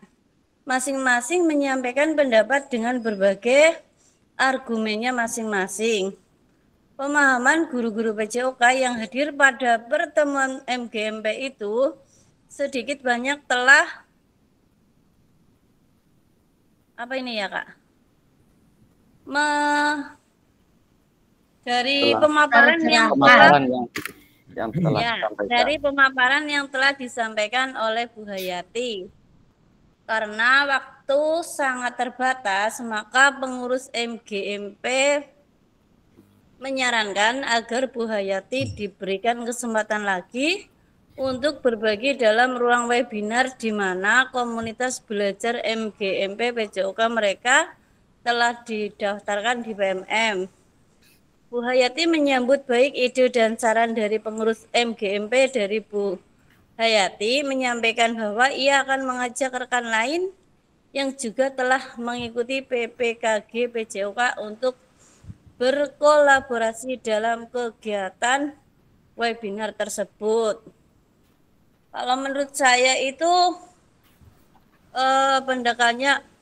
Masing-masing menyampaikan pendapat dengan berbagai argumennya masing-masing. Pemahaman guru-guru PJOK yang hadir pada pertemuan MGMP itu sedikit banyak telah apa ini ya Kak? Dari pemaparan yang telah disampaikan oleh Bu Hayati. Karena waktu sangat terbatas, maka pengurus MGMP menyarankan agar Bu Hayati diberikan kesempatan lagi untuk berbagi dalam ruang webinar di mana komunitas belajar MGMP PJOK mereka telah didaftarkan di PMM. Bu Hayati menyambut baik ide dan saran dari pengurus MGMP dari Bu Hayati, menyampaikan bahwa ia akan mengajak rekan lain yang juga telah mengikuti PPKG PJOK untuk berkolaborasi dalam kegiatan webinar tersebut. Kalau menurut saya itu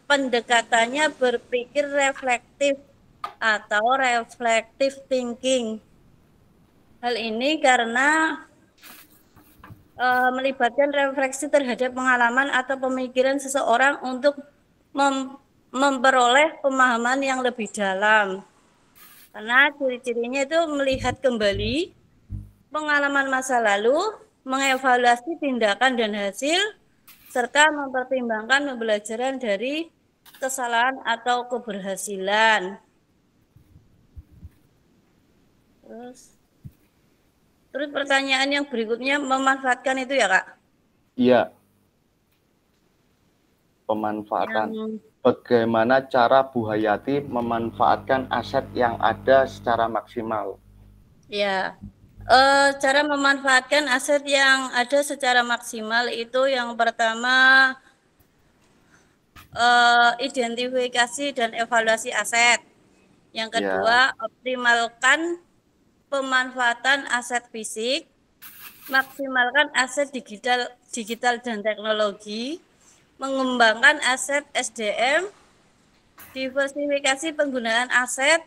pendekatannya berpikir reflektif atau reflective thinking. Hal ini karena melibatkan refleksi terhadap pengalaman atau pemikiran seseorang untuk memperoleh pemahaman yang lebih dalam. Karena ciri-cirinya itu melihat kembali pengalaman masa lalu, mengevaluasi tindakan dan hasil, serta mempertimbangkan pembelajaran dari kesalahan atau keberhasilan. Terus pertanyaan yang berikutnya memanfaatkan itu ya Kak? Iya. Pemanfaatan. Bagaimana cara Bu Hayati memanfaatkan aset yang ada secara maksimal? Ya, cara memanfaatkan aset yang ada secara maksimal itu yang pertama identifikasi dan evaluasi aset. Yang kedua, optimalkan pemanfaatan aset fisik, maksimalkan aset digital dan teknologi, mengembangkan aset SDM, diversifikasi penggunaan aset,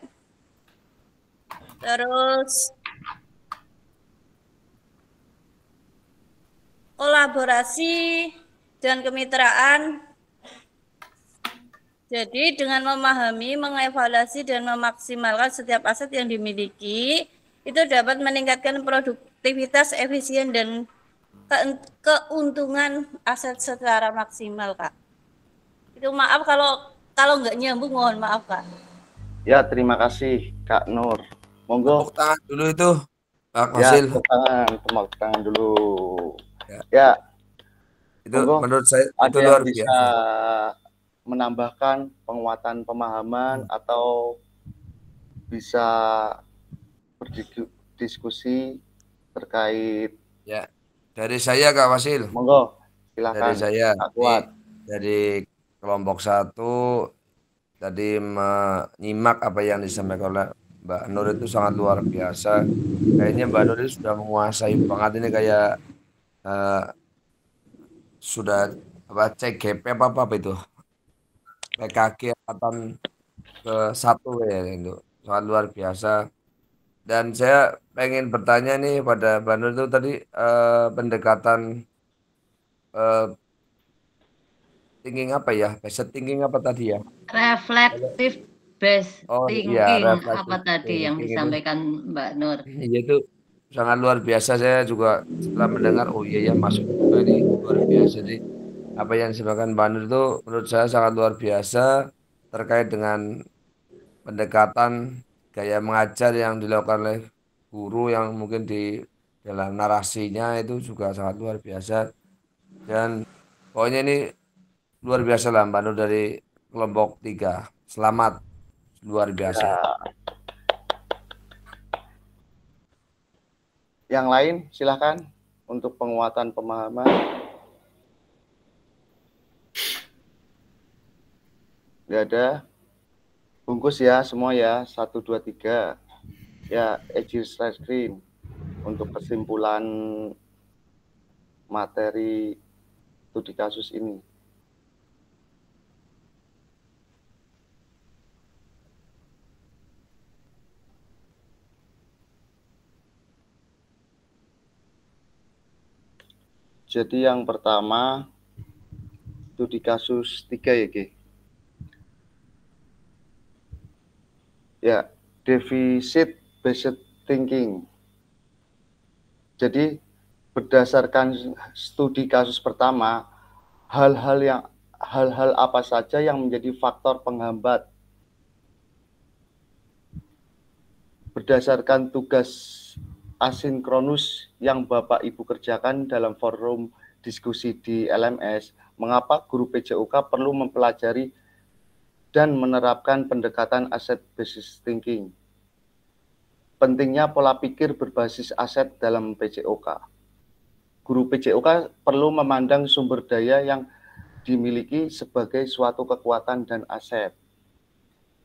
terus kolaborasi dan kemitraan. Jadi dengan memahami, mengevaluasi dan memaksimalkan setiap aset yang dimiliki, itu dapat meningkatkan produktivitas, efisien dan keuntungan aset secara maksimal, Kak. Itu maaf kalau nggak nyambung, mohon maaf, Kak. Ya, terima kasih, Kak Nur. Monggo. Tepuk tangan dulu itu, Pak Fasil. Ya, tepuk tangan dulu. Ya. Itu monggo. Menurut saya itu Ada luar yang bisa biasa. menambahkan penguatan pemahaman atau bisa berdiskusi terkait. Ya, dari saya Kak Fasil. Monggo, silakan. Dari saya, Kak Kuat. dari kelompok 1 tadi menyimak apa yang disampaikan oleh Mbak Nur itu sangat luar biasa. Kayaknya Mbak Nur itu sudah menguasai banget ini, kayak sudah apa CGP apa itu PKG angkatan ke-1 ya, itu sangat luar biasa. Dan saya pengen bertanya nih pada Mbak Nur itu tadi pendekatan thinking apa ya? Basic thinking apa tadi ya? Reflective based Oh iya, thinking apa reflective tadi yang thinking itu. disampaikan Mbak Nur? Iya itu sangat luar biasa. Saya juga setelah mendengar, oh iya ya masuk juga ini luar biasa. Jadi apa yang disampaikan Mbak Nur itu menurut saya sangat luar biasa terkait dengan pendekatan gaya mengajar yang dilakukan oleh guru yang mungkin di dalam narasinya itu juga sangat luar biasa. Dan pokoknya ini luar biasa lah Mbak Nur dari kelompok 3. Selamat, luar biasa. Yang lain silakan untuk penguatan pemahaman. Nggak ada. Bungkus ya semua ya, 1, 2, 3. Ya, edge slide screen untuk kesimpulan materi studi kasus ini. Jadi yang pertama, studi kasus 3 ya, Ki. Ya, deficit based thinking. Jadi berdasarkan studi kasus pertama, hal-hal apa saja yang menjadi faktor penghambat berdasarkan tugas asinkronus yang Bapak Ibu kerjakan dalam forum diskusi di LMS, mengapa guru PJOK perlu mempelajari dan menerapkan pendekatan asset based thinking. Pentingnya pola pikir berbasis aset dalam PJOK. Guru PJOK perlu memandang sumber daya yang dimiliki sebagai suatu kekuatan dan aset.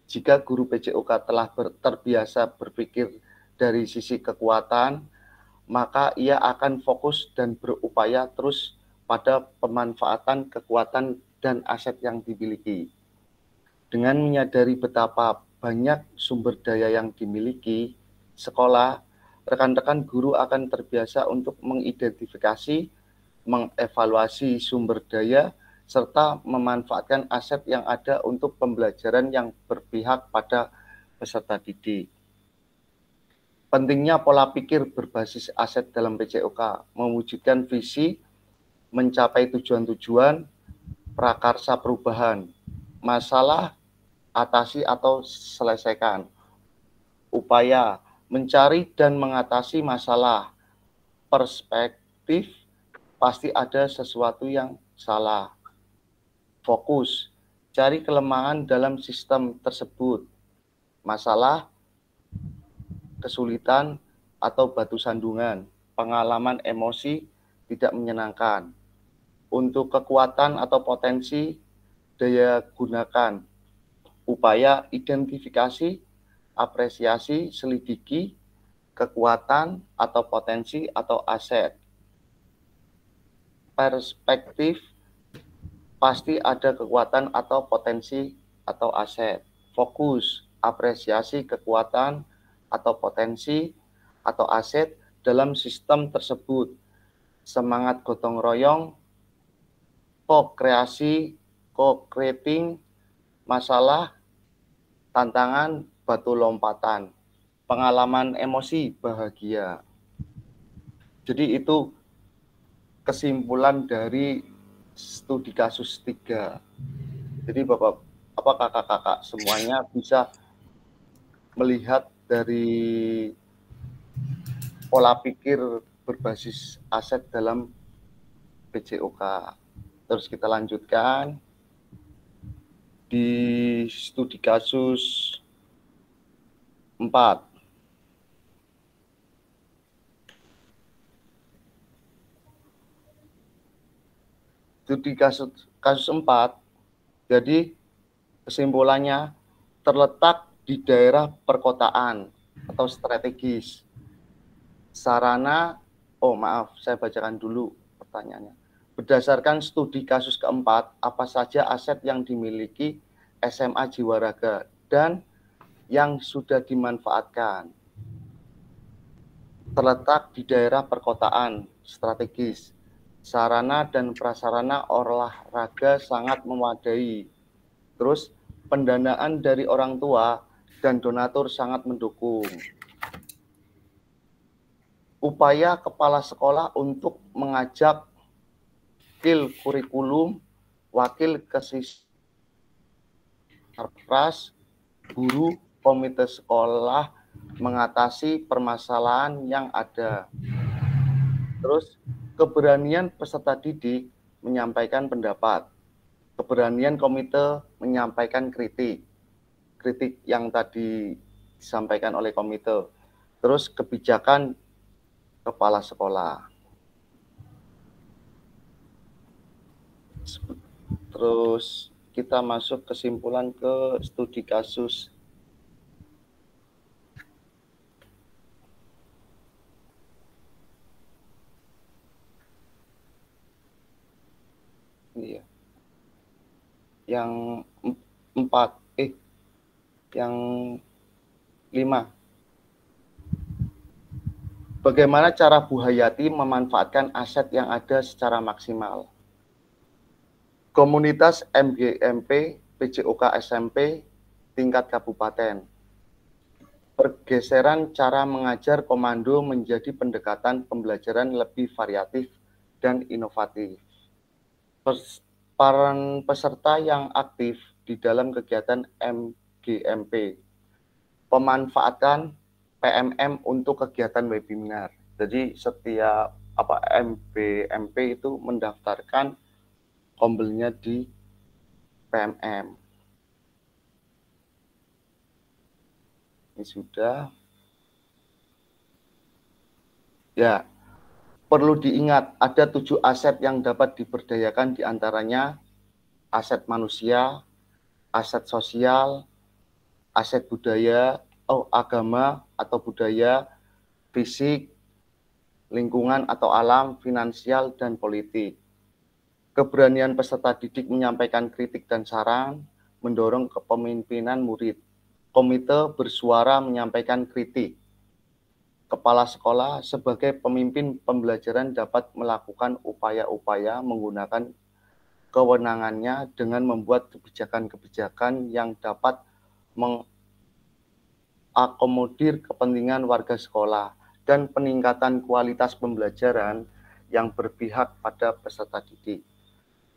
Jika guru PJOK telah terbiasa berpikir dari sisi kekuatan, maka ia akan fokus dan berupaya terus pada pemanfaatan kekuatan dan aset yang dimiliki. Dengan menyadari betapa banyak sumber daya yang dimiliki, sekolah, rekan-rekan guru akan terbiasa untuk mengidentifikasi, mengevaluasi sumber daya, serta memanfaatkan aset yang ada untuk pembelajaran yang berpihak pada peserta didik. Pentingnya pola pikir berbasis aset dalam PJOK, mewujudkan visi, mencapai tujuan-tujuan, prakarsa perubahan, masalah, atasi atau selesaikan. Upaya, mencari dan mengatasi masalah. Perspektif, pasti ada sesuatu yang salah. Fokus, cari kelemahan dalam sistem tersebut. Masalah, kesulitan, atau batu sandungan. Pengalaman emosi tidak menyenangkan. Untuk kekuatan atau potensi, daya gunakan. Upaya identifikasi, apresiasi, selidiki, kekuatan atau potensi atau aset. Perspektif, pasti ada kekuatan atau potensi atau aset. Fokus, apresiasi kekuatan atau potensi atau aset dalam sistem tersebut. Semangat gotong royong, co-kreasi, co-creating, masalah, tantangan, batu lompatan, pengalaman emosi, bahagia. Jadi itu kesimpulan dari studi kasus 3. Jadi kakak-kakak semuanya bisa melihat dari pola pikir berbasis aset dalam PJOK. Terus kita lanjutkan di studi kasus 4. Studi kasus 4, jadi Kesimpulannya, terletak di daerah perkotaan atau strategis. Sarana, saya bacakan dulu pertanyaannya. Berdasarkan studi kasus keempat, apa saja aset yang dimiliki SMA Jiwaraga dan yang sudah dimanfaatkan? Terletak di daerah perkotaan, strategis. Sarana dan prasarana olahraga sangat memadai. Terus, pendanaan dari orang tua dan donatur sangat mendukung. Upaya kepala sekolah untuk mengajak kurikulum, wakil kesisarpras, guru, komite sekolah mengatasi permasalahan yang ada. Terus, keberanian peserta didik menyampaikan pendapat. Keberanian komite menyampaikan kritik yang tadi disampaikan oleh komite. Terus, kebijakan kepala sekolah. Terus kita masuk kesimpulan ke studi kasus. Iya. Yang 5. Bagaimana cara Bu Hayati memanfaatkan aset yang ada secara maksimal? Komunitas MGMP PJOK SMP tingkat kabupaten. Pergeseran cara mengajar komando menjadi pendekatan pembelajaran lebih variatif dan inovatif. Peran peserta yang aktif di dalam kegiatan MGMP. Pemanfaatan PMM untuk kegiatan webinar. Jadi setiap MGMP itu mendaftarkan kombelnya di PMM. Ini sudah. Ya, perlu diingat ada 7 aset yang dapat diberdayakan, diantaranya aset manusia, aset sosial, aset budaya, agama atau budaya, fisik, lingkungan atau alam, finansial, dan politik. Keberanian peserta didik menyampaikan kritik dan saran, mendorong kepemimpinan murid. Komite bersuara menyampaikan kritik. Kepala sekolah sebagai pemimpin pembelajaran dapat melakukan upaya-upaya menggunakan kewenangannya dengan membuat kebijakan-kebijakan yang dapat mengakomodir kepentingan warga sekolah dan peningkatan kualitas pembelajaran yang berpihak pada peserta didik.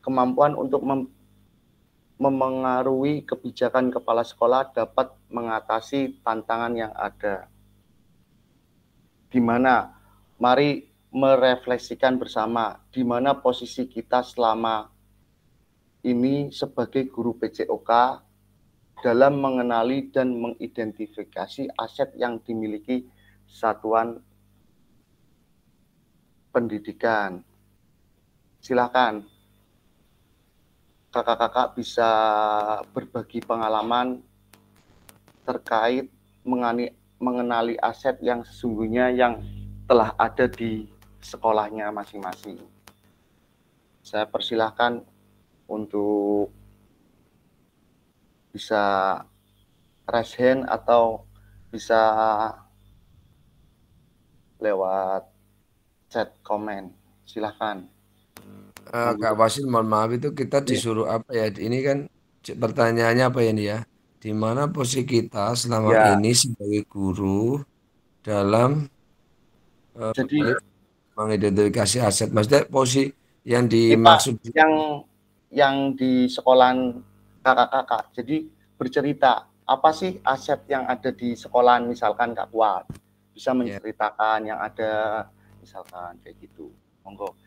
Kemampuan untuk memengaruhi kebijakan kepala sekolah dapat mengatasi tantangan yang ada. Di mana, mari merefleksikan bersama di mana posisi kita selama ini sebagai guru PJOK dalam mengenali dan mengidentifikasi aset yang dimiliki satuan pendidikan. Silakan kakak-kakak bisa berbagi pengalaman terkait mengenali aset yang sesungguhnya yang telah ada di sekolahnya masing-masing. Saya persilahkan untuk bisa raise hand atau bisa lewat chat komen. Silahkan. Kak Wasil, mohon maaf itu kita disuruh apa ya? Ini kan pertanyaannya apa ya nih ya? Di mana posisi kita selama ini sebagai guru dalam jadi mengidentifikasi aset? Maksudnya posisi yang dimaksud yang di sekolahan kakak-kakak. Jadi bercerita apa sih aset yang ada di sekolahan, misalkan Kak Kuat bisa menceritakan yang ada misalkan kayak gitu. Monggo.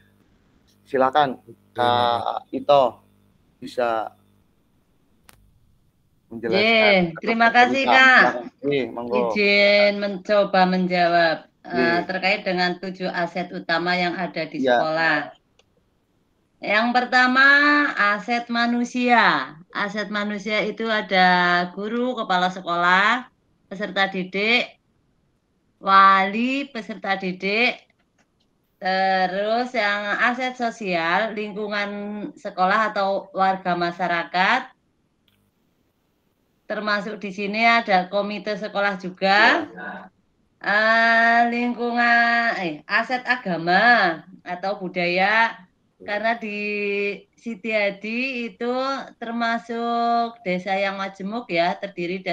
Silakan Kak Ito bisa menjelaskan. Terima kasih Kak. Monggo. Izin mencoba menjawab terkait dengan 7 aset utama yang ada di sekolah. Yang pertama, aset manusia. Aset manusia itu ada guru, kepala sekolah, peserta didik, wali, peserta didik, terus yang aset sosial, lingkungan sekolah atau warga masyarakat, termasuk di sini ada komite sekolah juga, lingkungan, aset agama atau budaya, karena di Siti Hadi itu termasuk desa yang majemuk ya, terdiri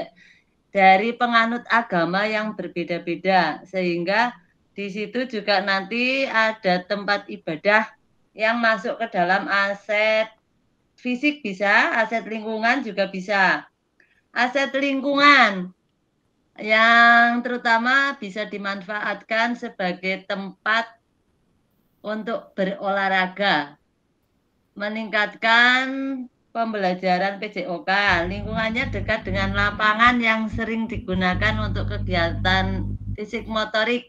dari penganut agama yang berbeda-beda, sehingga di situ juga nanti ada tempat ibadah yang masuk ke dalam aset fisik bisa, aset lingkungan juga bisa. Aset lingkungan yang terutama bisa dimanfaatkan sebagai tempat untuk berolahraga, meningkatkan pembelajaran PJOK. Lingkungannya dekat dengan lapangan yang sering digunakan untuk kegiatan fisik motorik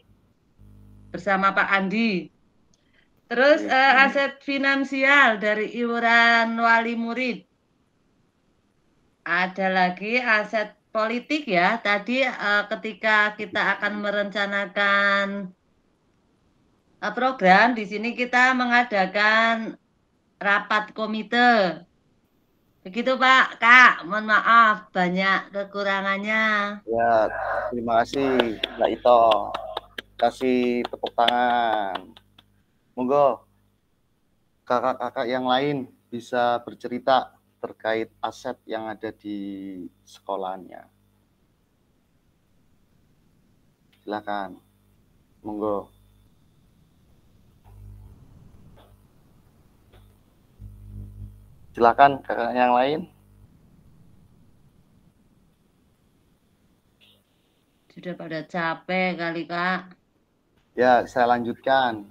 bersama Pak Andi. Terus aset finansial dari iuran wali murid. Ada lagi aset politik ya. Tadi ketika kita akan merencanakan program, di sini kita mengadakan rapat komite. Begitu Pak, Kak. Mohon maaf banyak kekurangannya. Ya, terima kasih Mbak Ito. Kasih tepuk tangan. Monggo kakak-kakak yang lain bisa bercerita terkait aset yang ada di sekolahnya. Silakan. Monggo. Silakan kakak yang lain. Sudah pada capek kali, Kak. Ya, saya lanjutkan.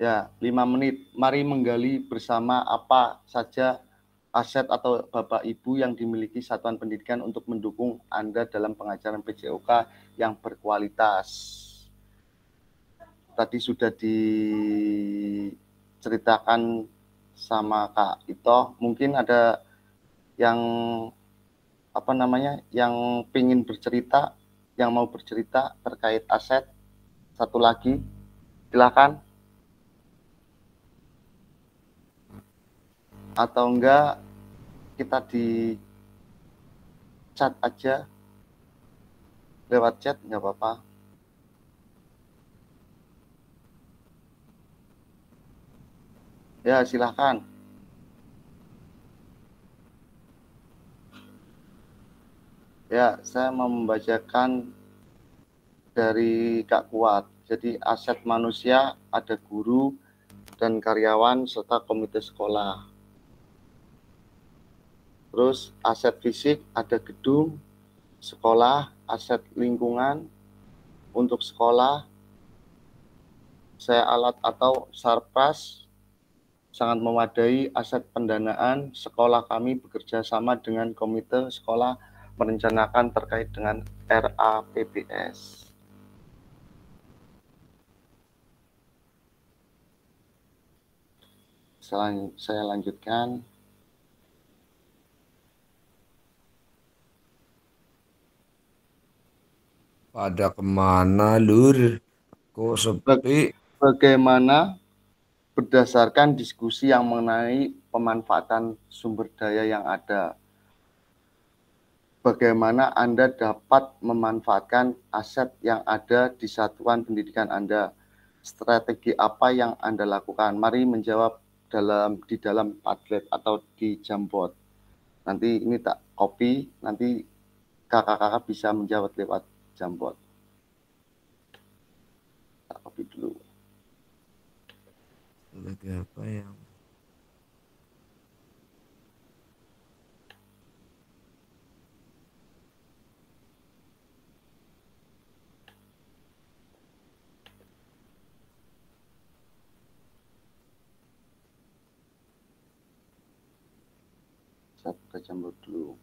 Ya, 5 menit. Mari menggali bersama apa saja aset atau Bapak Ibu yang dimiliki satuan pendidikan untuk mendukung Anda dalam pengajaran PJOK yang berkualitas. Tadi sudah diceritakan sama Kak Ito. Mungkin ada yang yang pengen bercerita, yang mau bercerita terkait aset. Satu lagi, silakan. Atau enggak kita di chat aja, lewat chat nggak apa-apa. Ya, silahkan. Ya, saya mau membacakan dari Kak Kuat. Jadi aset manusia ada guru dan karyawan serta komite sekolah. Terus aset fisik ada gedung sekolah, aset lingkungan untuk sekolah, saya alat atau sarpras sangat memadai. Aset pendanaan sekolah kami bekerja sama dengan komite sekolah merencanakan terkait dengan RAPBS. Saya lanjutkan. Pada kemana, Lur? Kok sepi? Bagaimana berdasarkan diskusi yang mengenai pemanfaatan sumber daya yang ada. Bagaimana Anda dapat memanfaatkan aset yang ada di satuan pendidikan Anda? Strategi apa yang Anda lakukan? Mari menjawab di dalam Padlet atau di Jamboard. Nanti ini tak copy, nanti kakak-kakak bisa menjawab lewat Jamboard. Tak copy dulu. Lagi apa yang saya buka Jamboard dulu.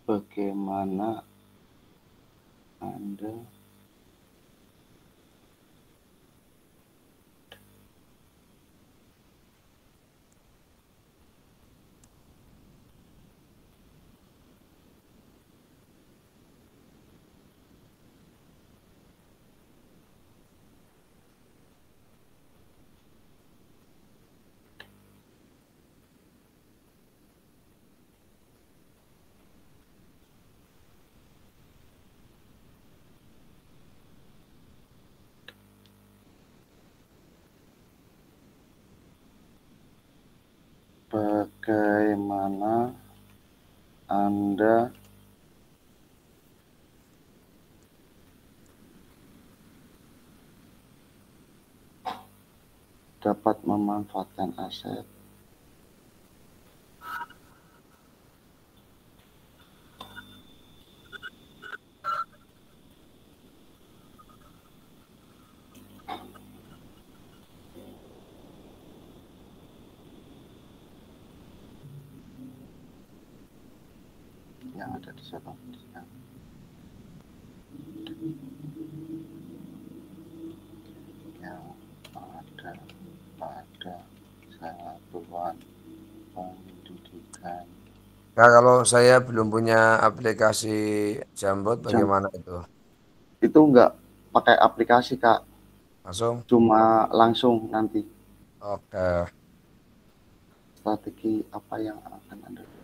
Bagaimana Anda dapat memanfaatkan aset yang ada di Sabang yang ada pada satuan pendidikan. Nah, kalau saya belum punya aplikasi Jambot, bagaimana itu? Itu enggak pakai aplikasi, Kak. Langsung? Cuma langsung nanti. Oke. Strategi apa yang akan Anda lakukan?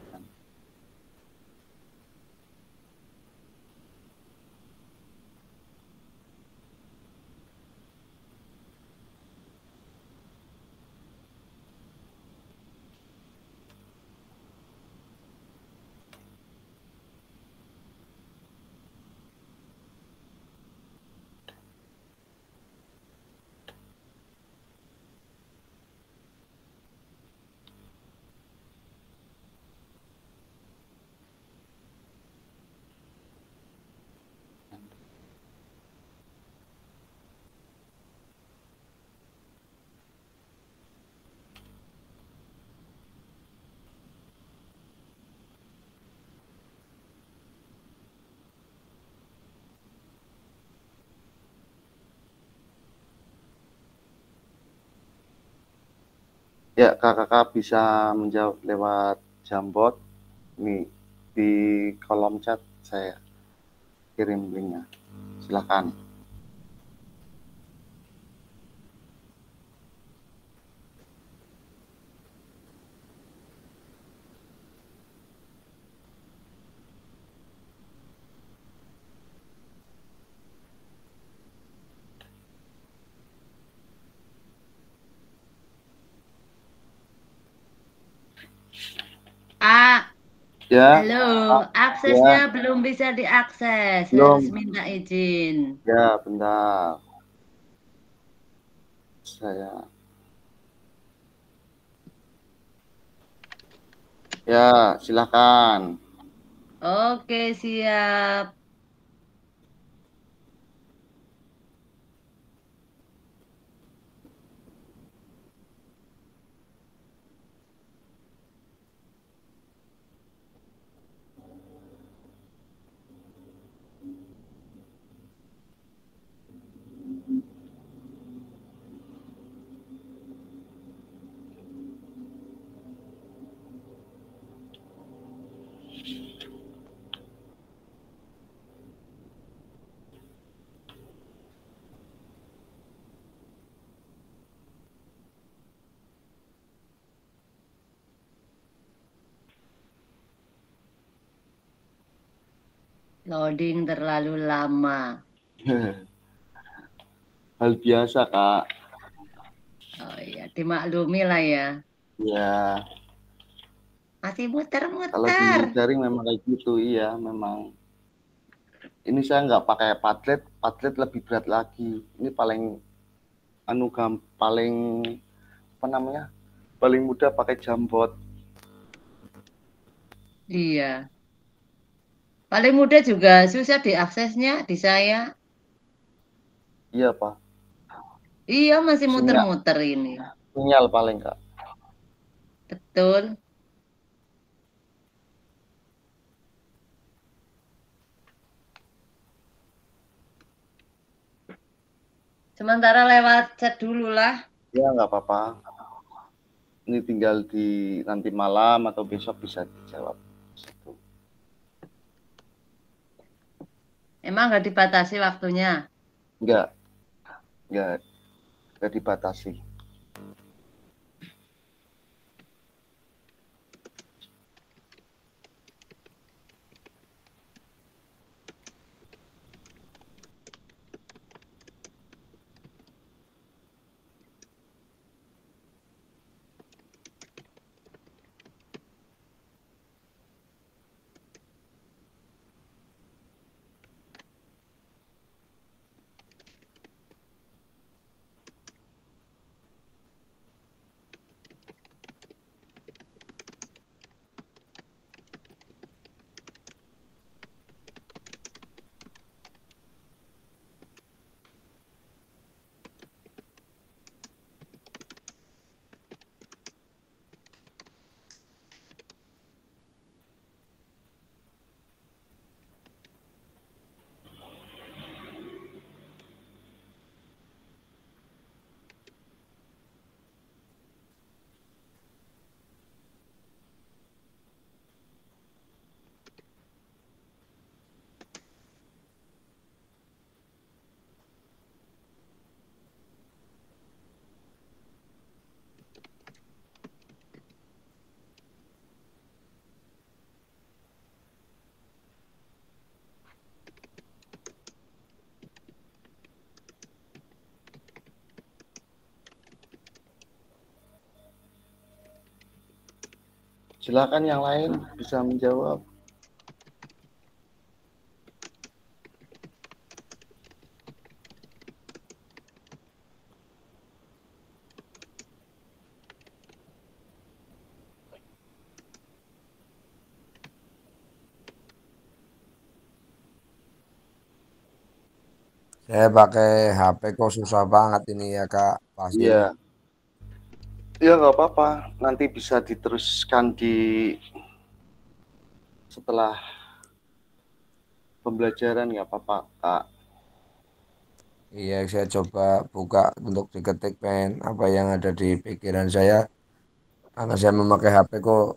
Ya, kakak bisa menjawab lewat Jambot. Nih, di kolom chat saya kirim linknya. Silakan. Pak, Ya. halo, aksesnya belum bisa diakses, Belum. harus minta izin. Ya, bentar. Saya. Ya, silakan. Oke, siap. Loading terlalu lama. Hal biasa, Kak. Oh iya, dimaklumi lah ya. Ya. Masih muter-muter. Kalau di daring memang kayak gitu, iya, memang. Ini saya nggak pakai Padlet, Padlet lebih berat lagi. Ini paling paling apa namanya? Paling mudah pakai Jambot. Iya. Paling mudah juga susah diaksesnya di saya. Iya, Pak. Iya, masih muter-muter ini. Sinyal paling, Kak. Betul. Sementara lewat chat dulu lah. Ya, nggak apa-apa. Ini tinggal di nanti malam atau besok bisa dijawab. Emang nggak dibatasi waktunya? Nggak dibatasi. Silakan yang lain bisa menjawab. Saya pakai HP kok susah banget ini ya Kak Fasil. Iya. Ya nggak apa-apa. Nanti bisa diteruskan di setelah pembelajaran, nggak apa-apa Kak. Iya, saya coba buka untuk diketik pen apa yang ada di pikiran saya. Karena saya memakai HP kok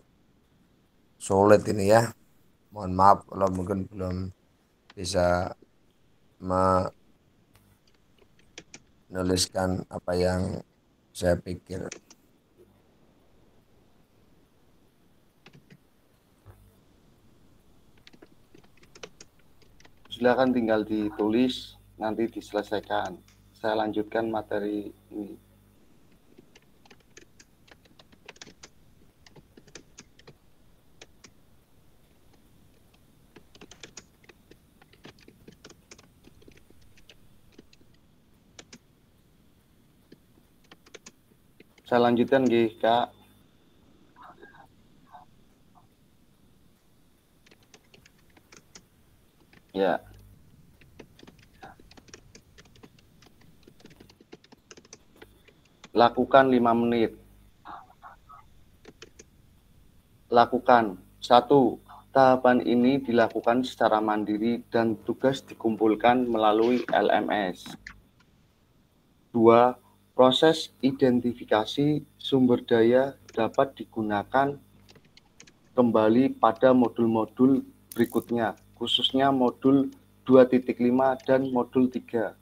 sulit ini ya. Mohon maaf kalau mungkin belum bisa menuliskan apa yang saya pikir. Silakan tinggal ditulis, nanti diselesaikan. Saya lanjutkan materi ini. Saya lanjutkan, Kak. Ya. Lakukan 5 menit. Lakukan. 1. Tahapan ini dilakukan secara mandiri dan tugas dikumpulkan melalui LMS. 2. Proses identifikasi sumber daya dapat digunakan kembali pada modul-modul berikutnya, khususnya modul 2.5 dan modul 3.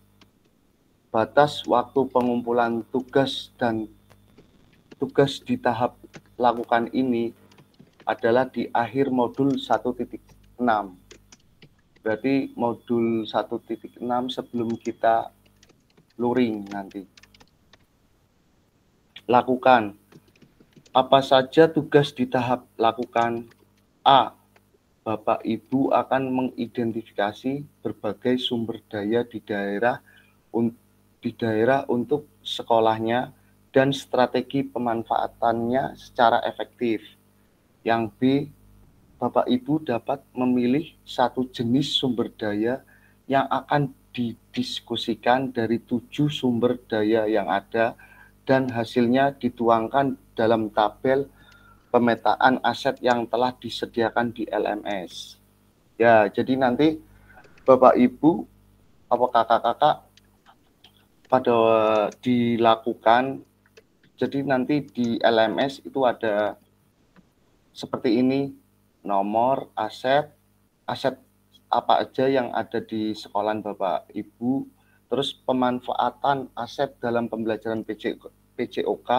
Batas waktu pengumpulan tugas dan tugas di tahap lakukan ini adalah di akhir modul 1.6. Berarti modul 1.6 sebelum kita luring nanti. Lakukan. Apa saja tugas di tahap lakukan? A. Bapak Ibu akan mengidentifikasi berbagai sumber daya di daerah untuk sekolahnya dan strategi pemanfaatannya secara efektif. Yang B, Bapak Ibu dapat memilih satu jenis sumber daya yang akan didiskusikan dari 7 sumber daya yang ada dan hasilnya dituangkan dalam tabel pemetaan aset yang telah disediakan di LMS. Ya, jadi nanti Bapak Ibu, apa kakak-kakak pada dilakukan. Jadi nanti di LMS itu ada seperti ini, nomor, aset apa aja yang ada di sekolahan Bapak Ibu, terus pemanfaatan aset dalam pembelajaran PJOK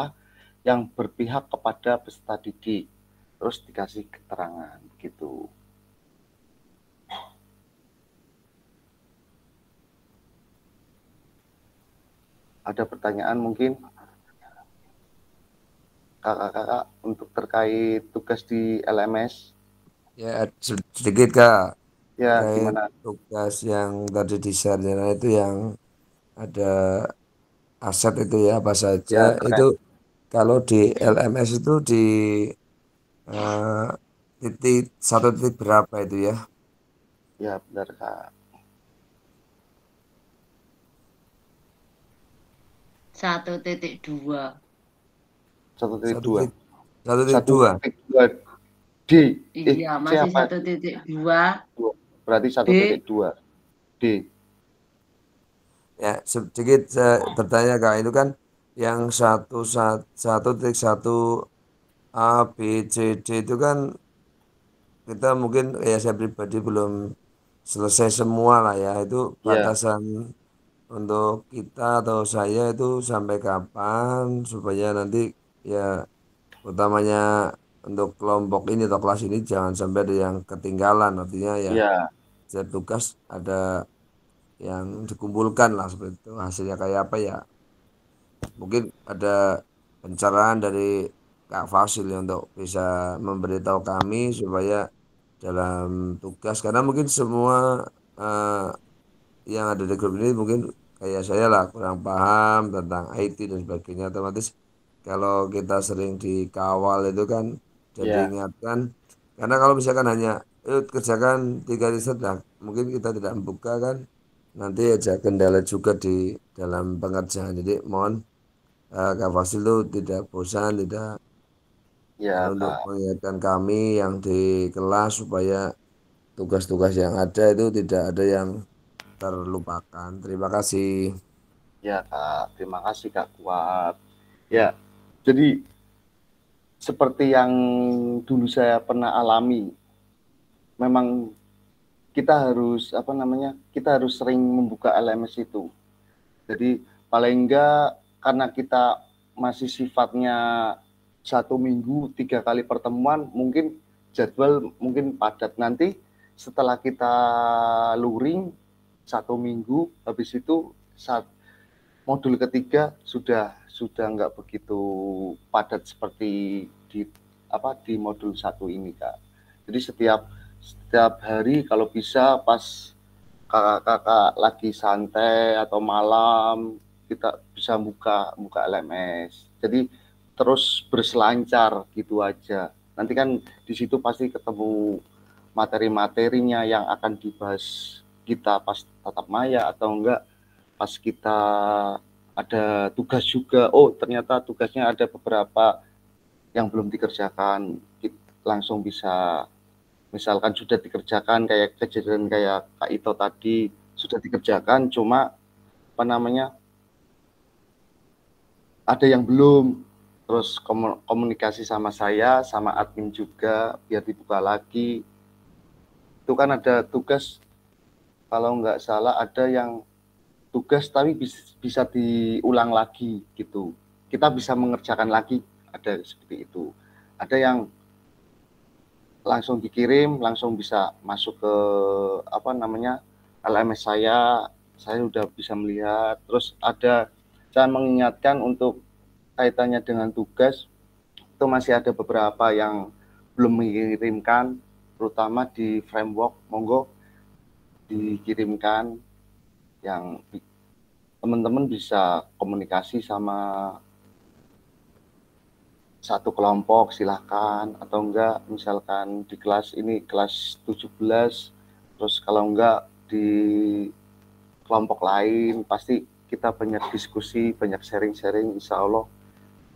yang berpihak kepada peserta didik, terus dikasih keterangan gitu. Ada pertanyaan mungkin kakak-kakak untuk terkait tugas di LMS? Ya, sedikit Kak. Ya, Terkait gimana? tugas yang tadi di share itu yang ada aset itu ya apa saja Ya, itu kalau di LMS itu di satu titik berapa itu ya? ya benar Kak. 1.2. 1.2. 1.2. 1.2 D. Iya, masih 1.2. Berarti 1.2 D. Ya, sedikit saya bertanya Kak, itu kan yang 1.1 A, B, C, D itu kan kita mungkin ya saya pribadi belum selesai semua lah ya. Itu Ya, batasan untuk kita atau saya itu sampai kapan supaya nanti ya utamanya untuk kelompok ini atau kelas ini jangan sampai ada yang ketinggalan, artinya ya ya, setiap tugas ada yang dikumpulkan lah seperti itu, hasilnya kayak apa ya mungkin ada pencerahan dari Kak Fasil ya untuk bisa memberitahu kami supaya dalam tugas, karena mungkin semua yang ada di grup ini mungkin kayak saya lah kurang paham tentang IT dan sebagainya, otomatis kalau kita sering dikawal itu kan dan ya, diingatkan, karena kalau misalkan hanya kerjakan 3 riset nah, mungkin kita tidak membuka kan nanti ada kendala juga di dalam pengerjaan. Jadi mohon Kak Fasil itu tidak bosan, tidak ya untuk Kak. mengingatkan kami yang di kelas supaya tugas-tugas yang ada itu tidak ada yang terlupakan. Terima kasih. Ya Kak, terima kasih Kak Kuat. Ya, jadi seperti yang dulu saya pernah alami, memang kita harus kita harus sering membuka LMS itu. Jadi paling enggak karena kita masih sifatnya 1 minggu 3 kali pertemuan, mungkin jadwal mungkin padat. Nanti setelah kita luring 1 minggu, habis itu saat modul ketiga sudah nggak begitu padat seperti di modul 1 ini Kak. Jadi setiap hari kalau bisa pas kakak-kakak lagi santai atau malam kita bisa buka LMS. Jadi terus berselancar gitu aja. Nanti kan di situ pasti ketemu materi-materinya yang akan dibahas kita pas tatap maya atau enggak pas kita ada tugas juga. Oh, ternyata tugasnya ada beberapa yang belum dikerjakan. Langsung bisa misalkan sudah dikerjakan kayak kejadian kayak Kak Ito tadi sudah dikerjakan, cuma ada yang belum, terus komunikasi sama saya sama admin juga biar dibuka lagi. Itu kan ada tugas kalau nggak salah ada yang tugas tapi bisa diulang lagi gitu, kita bisa mengerjakan lagi, ada seperti itu. Ada yang langsung dikirim, langsung bisa masuk ke LMS saya udah bisa melihat. Terus ada saya mengingatkan untuk kaitannya dengan tugas, itu masih ada beberapa yang belum mengirimkan, terutama di framework, monggo dikirimkan, yang teman-teman bisa komunikasi sama satu kelompok silahkan, atau enggak misalkan di kelas ini kelas 17, terus kalau enggak di kelompok lain, pasti kita banyak diskusi, banyak sharing-sharing, insya Allah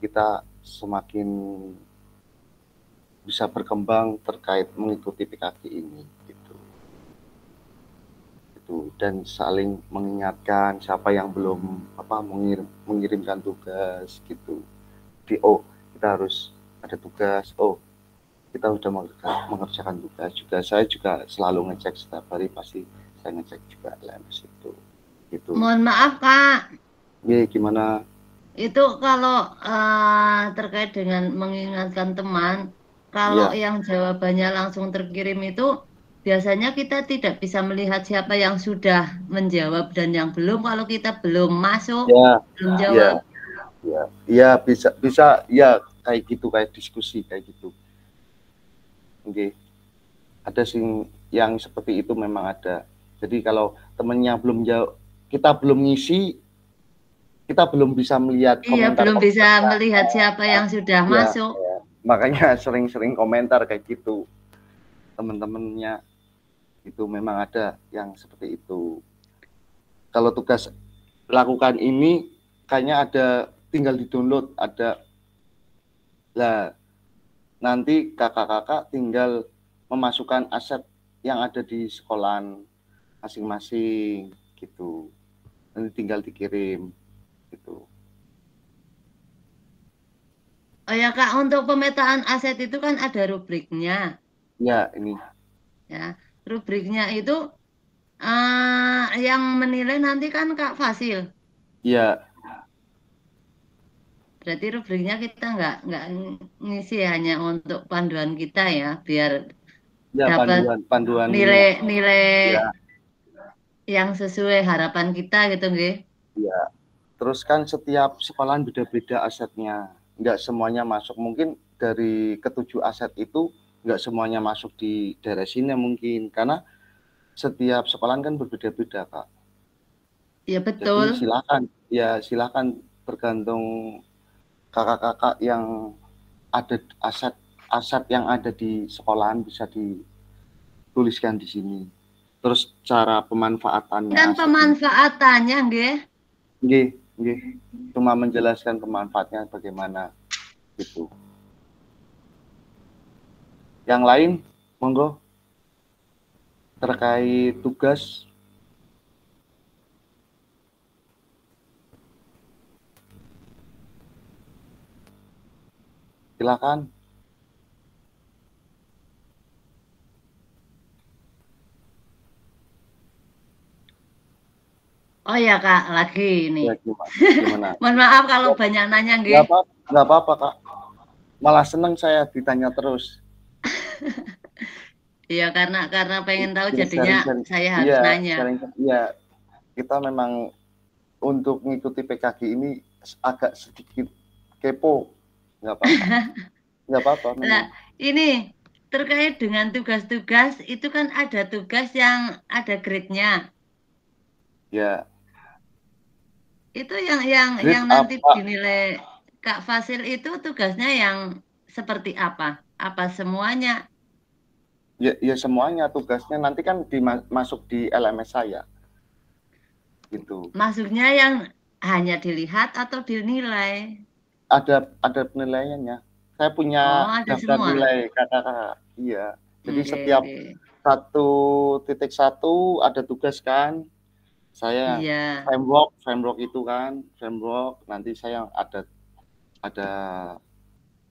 kita semakin bisa berkembang terkait mengikuti PKG ini gitu. Itu gitu, dan saling mengingatkan siapa yang belum mengirimkan tugas gitu. Kita harus ada tugas, kita sudah mengerjakan tugas juga. Saya juga selalu ngecek setiap hari, pasti saya ngecek juga LMS itu gitu. Mohon maaf Kak, Gimana? itu kalau terkait dengan mengingatkan teman, kalau yang jawabannya langsung terkirim itu biasanya kita tidak bisa melihat siapa yang sudah menjawab dan yang belum, kalau kita belum masuk, belum jawab. Ya bisa ya, kayak gitu, kayak diskusi kayak gitu. Ada sih yang seperti itu, memang ada. Jadi kalau temennya belum jawab, kita belum ngisi, kita belum bisa melihat komentar. Belum bisa melihat siapa yang sudah masuk. Makanya sering-sering komentar kayak gitu. Teman-temannya itu memang ada yang seperti itu. Kalau tugas lakukan ini kayaknya ada, tinggal di-download ada. Lah, nanti kakak-kakak tinggal memasukkan aset yang ada di sekolahan masing-masing gitu. Nanti tinggal dikirim gitu. Oh ya Kak, untuk pemetaan aset itu kan ada rubriknya. Ya, ini. Ya, rubriknya itu yang menilai nanti kan Kak Fasil. Iya. Berarti rubriknya kita nggak ngisi, hanya untuk panduan kita ya, biar dapat panduan nilai yang sesuai harapan kita gitu, nggih. Iya. Terus kan setiap sekolahan beda-beda asetnya, nggak semuanya masuk. Mungkin dari ke-7 aset itu nggak semuanya masuk di daerah sini mungkin, karena setiap sekolahan kan berbeda-beda Kak. Iya betul. Jadi silakan tergantung kakak-kakak yang ada aset yang ada di sekolahan bisa dituliskan di sini. Terus cara pemanfaatannya. Kan pemanfaatannya nggih. Nggih. Cuma menjelaskan pemanfaatnya bagaimana gitu. Yang lain, monggo. Terkait tugas. Silakan. Oh ya Kak, lagi ini. Ya, gimana? Mohon maaf kalau banyak nanya nggih. Nggak apa-apa Kak. Malah seneng saya ditanya terus. Iya, karena pengen tahu jadinya saya harus nanya. Iya, kita memang untuk mengikuti PKG ini agak sedikit kepo. Nggak apa-apa. Nggak apa-apa. Nah, ini terkait dengan tugas-tugas, itu kan ada tugas yang ada grade-nya. Ya. Itu yang nanti dinilai Kak Fasil itu tugasnya yang seperti apa? Apa semuanya? Ya semuanya tugasnya nanti kan masuk di LMS saya. Gitu. Masuknya yang hanya dilihat atau dinilai? Ada penilaiannya. Saya punya daftar nilai kakak-kakak. Iya. Jadi setiap 1.1 ada tugas kan. Saya framework itu kan, framework nanti saya ada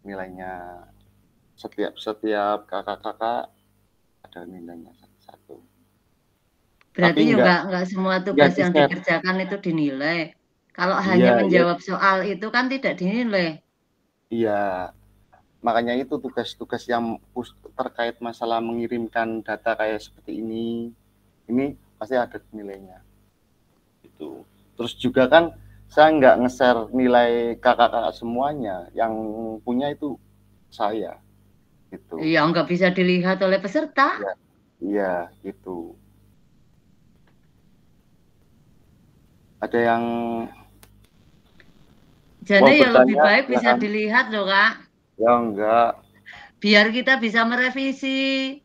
nilainya. Setiap kakak-kakak ada nilainya satu. Berarti juga nggak semua tugas yang dikerjakan itu dinilai. Kalau hanya menjawab soal itu kan tidak dinilai. Iya, makanya itu tugas-tugas yang terkait masalah mengirimkan data kayak seperti ini pasti ada nilainya. Itu. Terus juga kan saya nggak nge-share nilai kakak-kakak semuanya, yang punya itu saya. Gitu. Iya, nggak bisa dilihat oleh peserta. Iya, gitu. Ada yang jadi ya lebih baik bisa dilihat loh Kak. Ya enggak. Biar kita bisa merevisi.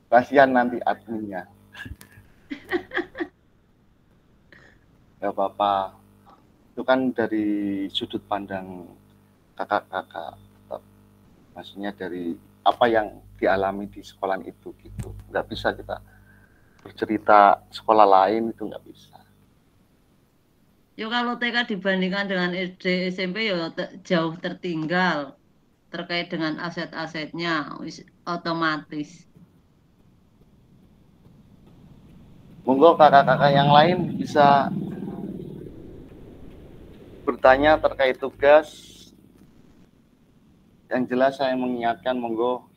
Kasihan nanti adminnya. Gak apa-apa. Itu kan dari sudut pandang kakak-kakak. Maksudnya dari apa yang dialami di sekolah itu gitu. Nggak bisa kita bercerita sekolah lain, itu nggak bisa. Yo kalau TK dibandingkan dengan SD SMP yo jauh tertinggal terkait dengan aset-asetnya otomatis. Monggo kakak-kakak yang lain bisa bertanya terkait tugas. Yang jelas saya mengingatkan, monggo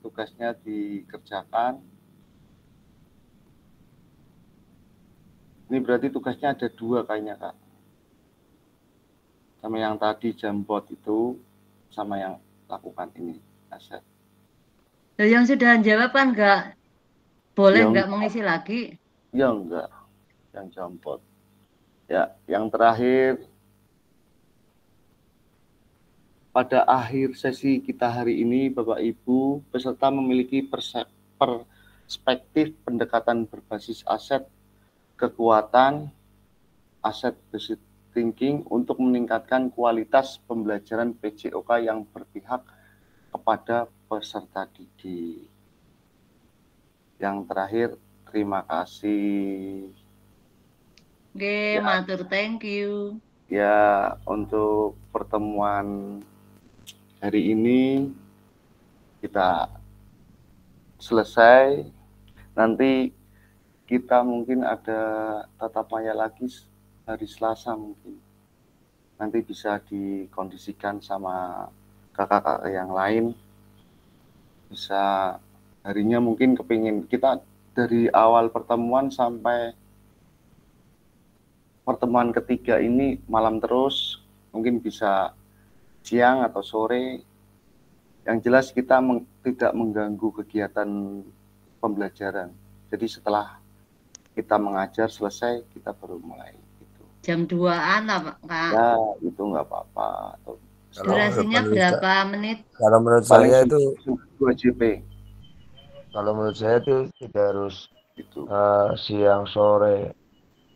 tugasnya dikerjakan. Ini berarti tugasnya ada 2 kayaknya, Kak. Sama yang tadi jambot itu, sama yang lakukan ini aset. Nah, yang sudah jawab kan nggak boleh nggak mengisi lagi? Ya enggak, yang jambot. Ya, yang terakhir, pada akhir sesi kita hari ini, Bapak Ibu, peserta memiliki perspektif pendekatan berbasis aset, kekuatan, aset based thinking untuk meningkatkan kualitas pembelajaran PJOK yang berpihak kepada peserta didik. Yang terakhir, terima kasih. Oke, matur thank you. Ya, untuk pertemuan hari ini kita selesai. Nanti kita mungkin ada tatap maya lagi hari Selasa mungkin. Nanti bisa dikondisikan sama kakak-kakak yang lain. Bisa harinya mungkin kepingin kita dari awal pertemuan sampai pertemuan ketiga ini malam terus, mungkin bisa siang atau sore. Yang jelas kita tidak mengganggu kegiatan pembelajaran. Jadi setelah kita mengajar selesai, kita baru mulai. Gitu. Jam 2-an lah, Kak. Ya, itu nggak apa-apa. Durasinya berapa menit? Kalau menurut saya itu 2 JP. Kalau menurut saya itu tidak harus itu siang sore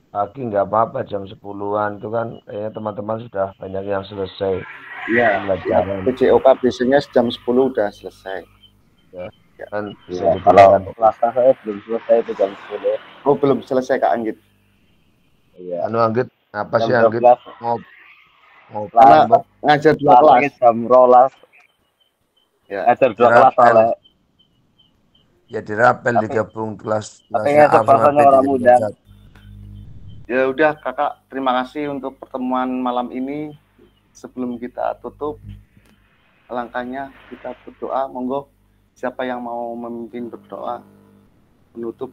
pagi, nggak apa-apa, jam 10-an itu kan kayaknya teman-teman sudah banyak yang selesai. Iya, PJOK biasanya jam 10 udah selesai. Ya. Kan ya, kalau kelas saya belum selesai itu jam 10. Oh, belum selesai Kak Anggit. Iya. Anu Anggit, apa sih jam Anggit? 12. Karena ngajar 2 kelas. Jam 12. Ya. Ngajar 2 kelas oleh. Ya dirapel digabung kelas A sama B orang muda. Ya udah Kakak, terima kasih untuk pertemuan malam ini. Sebelum kita tutup, alangkahnya kita berdoa. Monggo siapa yang mau memimpin berdoa menutup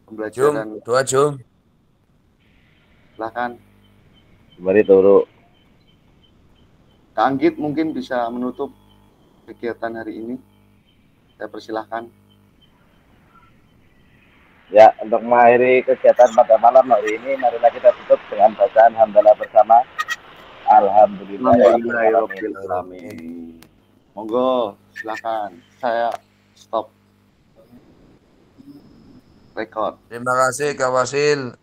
pembelajaran? Doa Jum. Silakan. Mari turu. Kak Anggit mungkin bisa menutup kegiatan hari ini. Saya persilahkan. Ya, untuk mengakhiri kegiatan pada malam hari ini, marilah kita tutup dengan bacaan hamdalah bersama. Alhamdulillahirobbilalamin. Monggo, silakan. Saya stop record. Terima kasih Kak Wasil.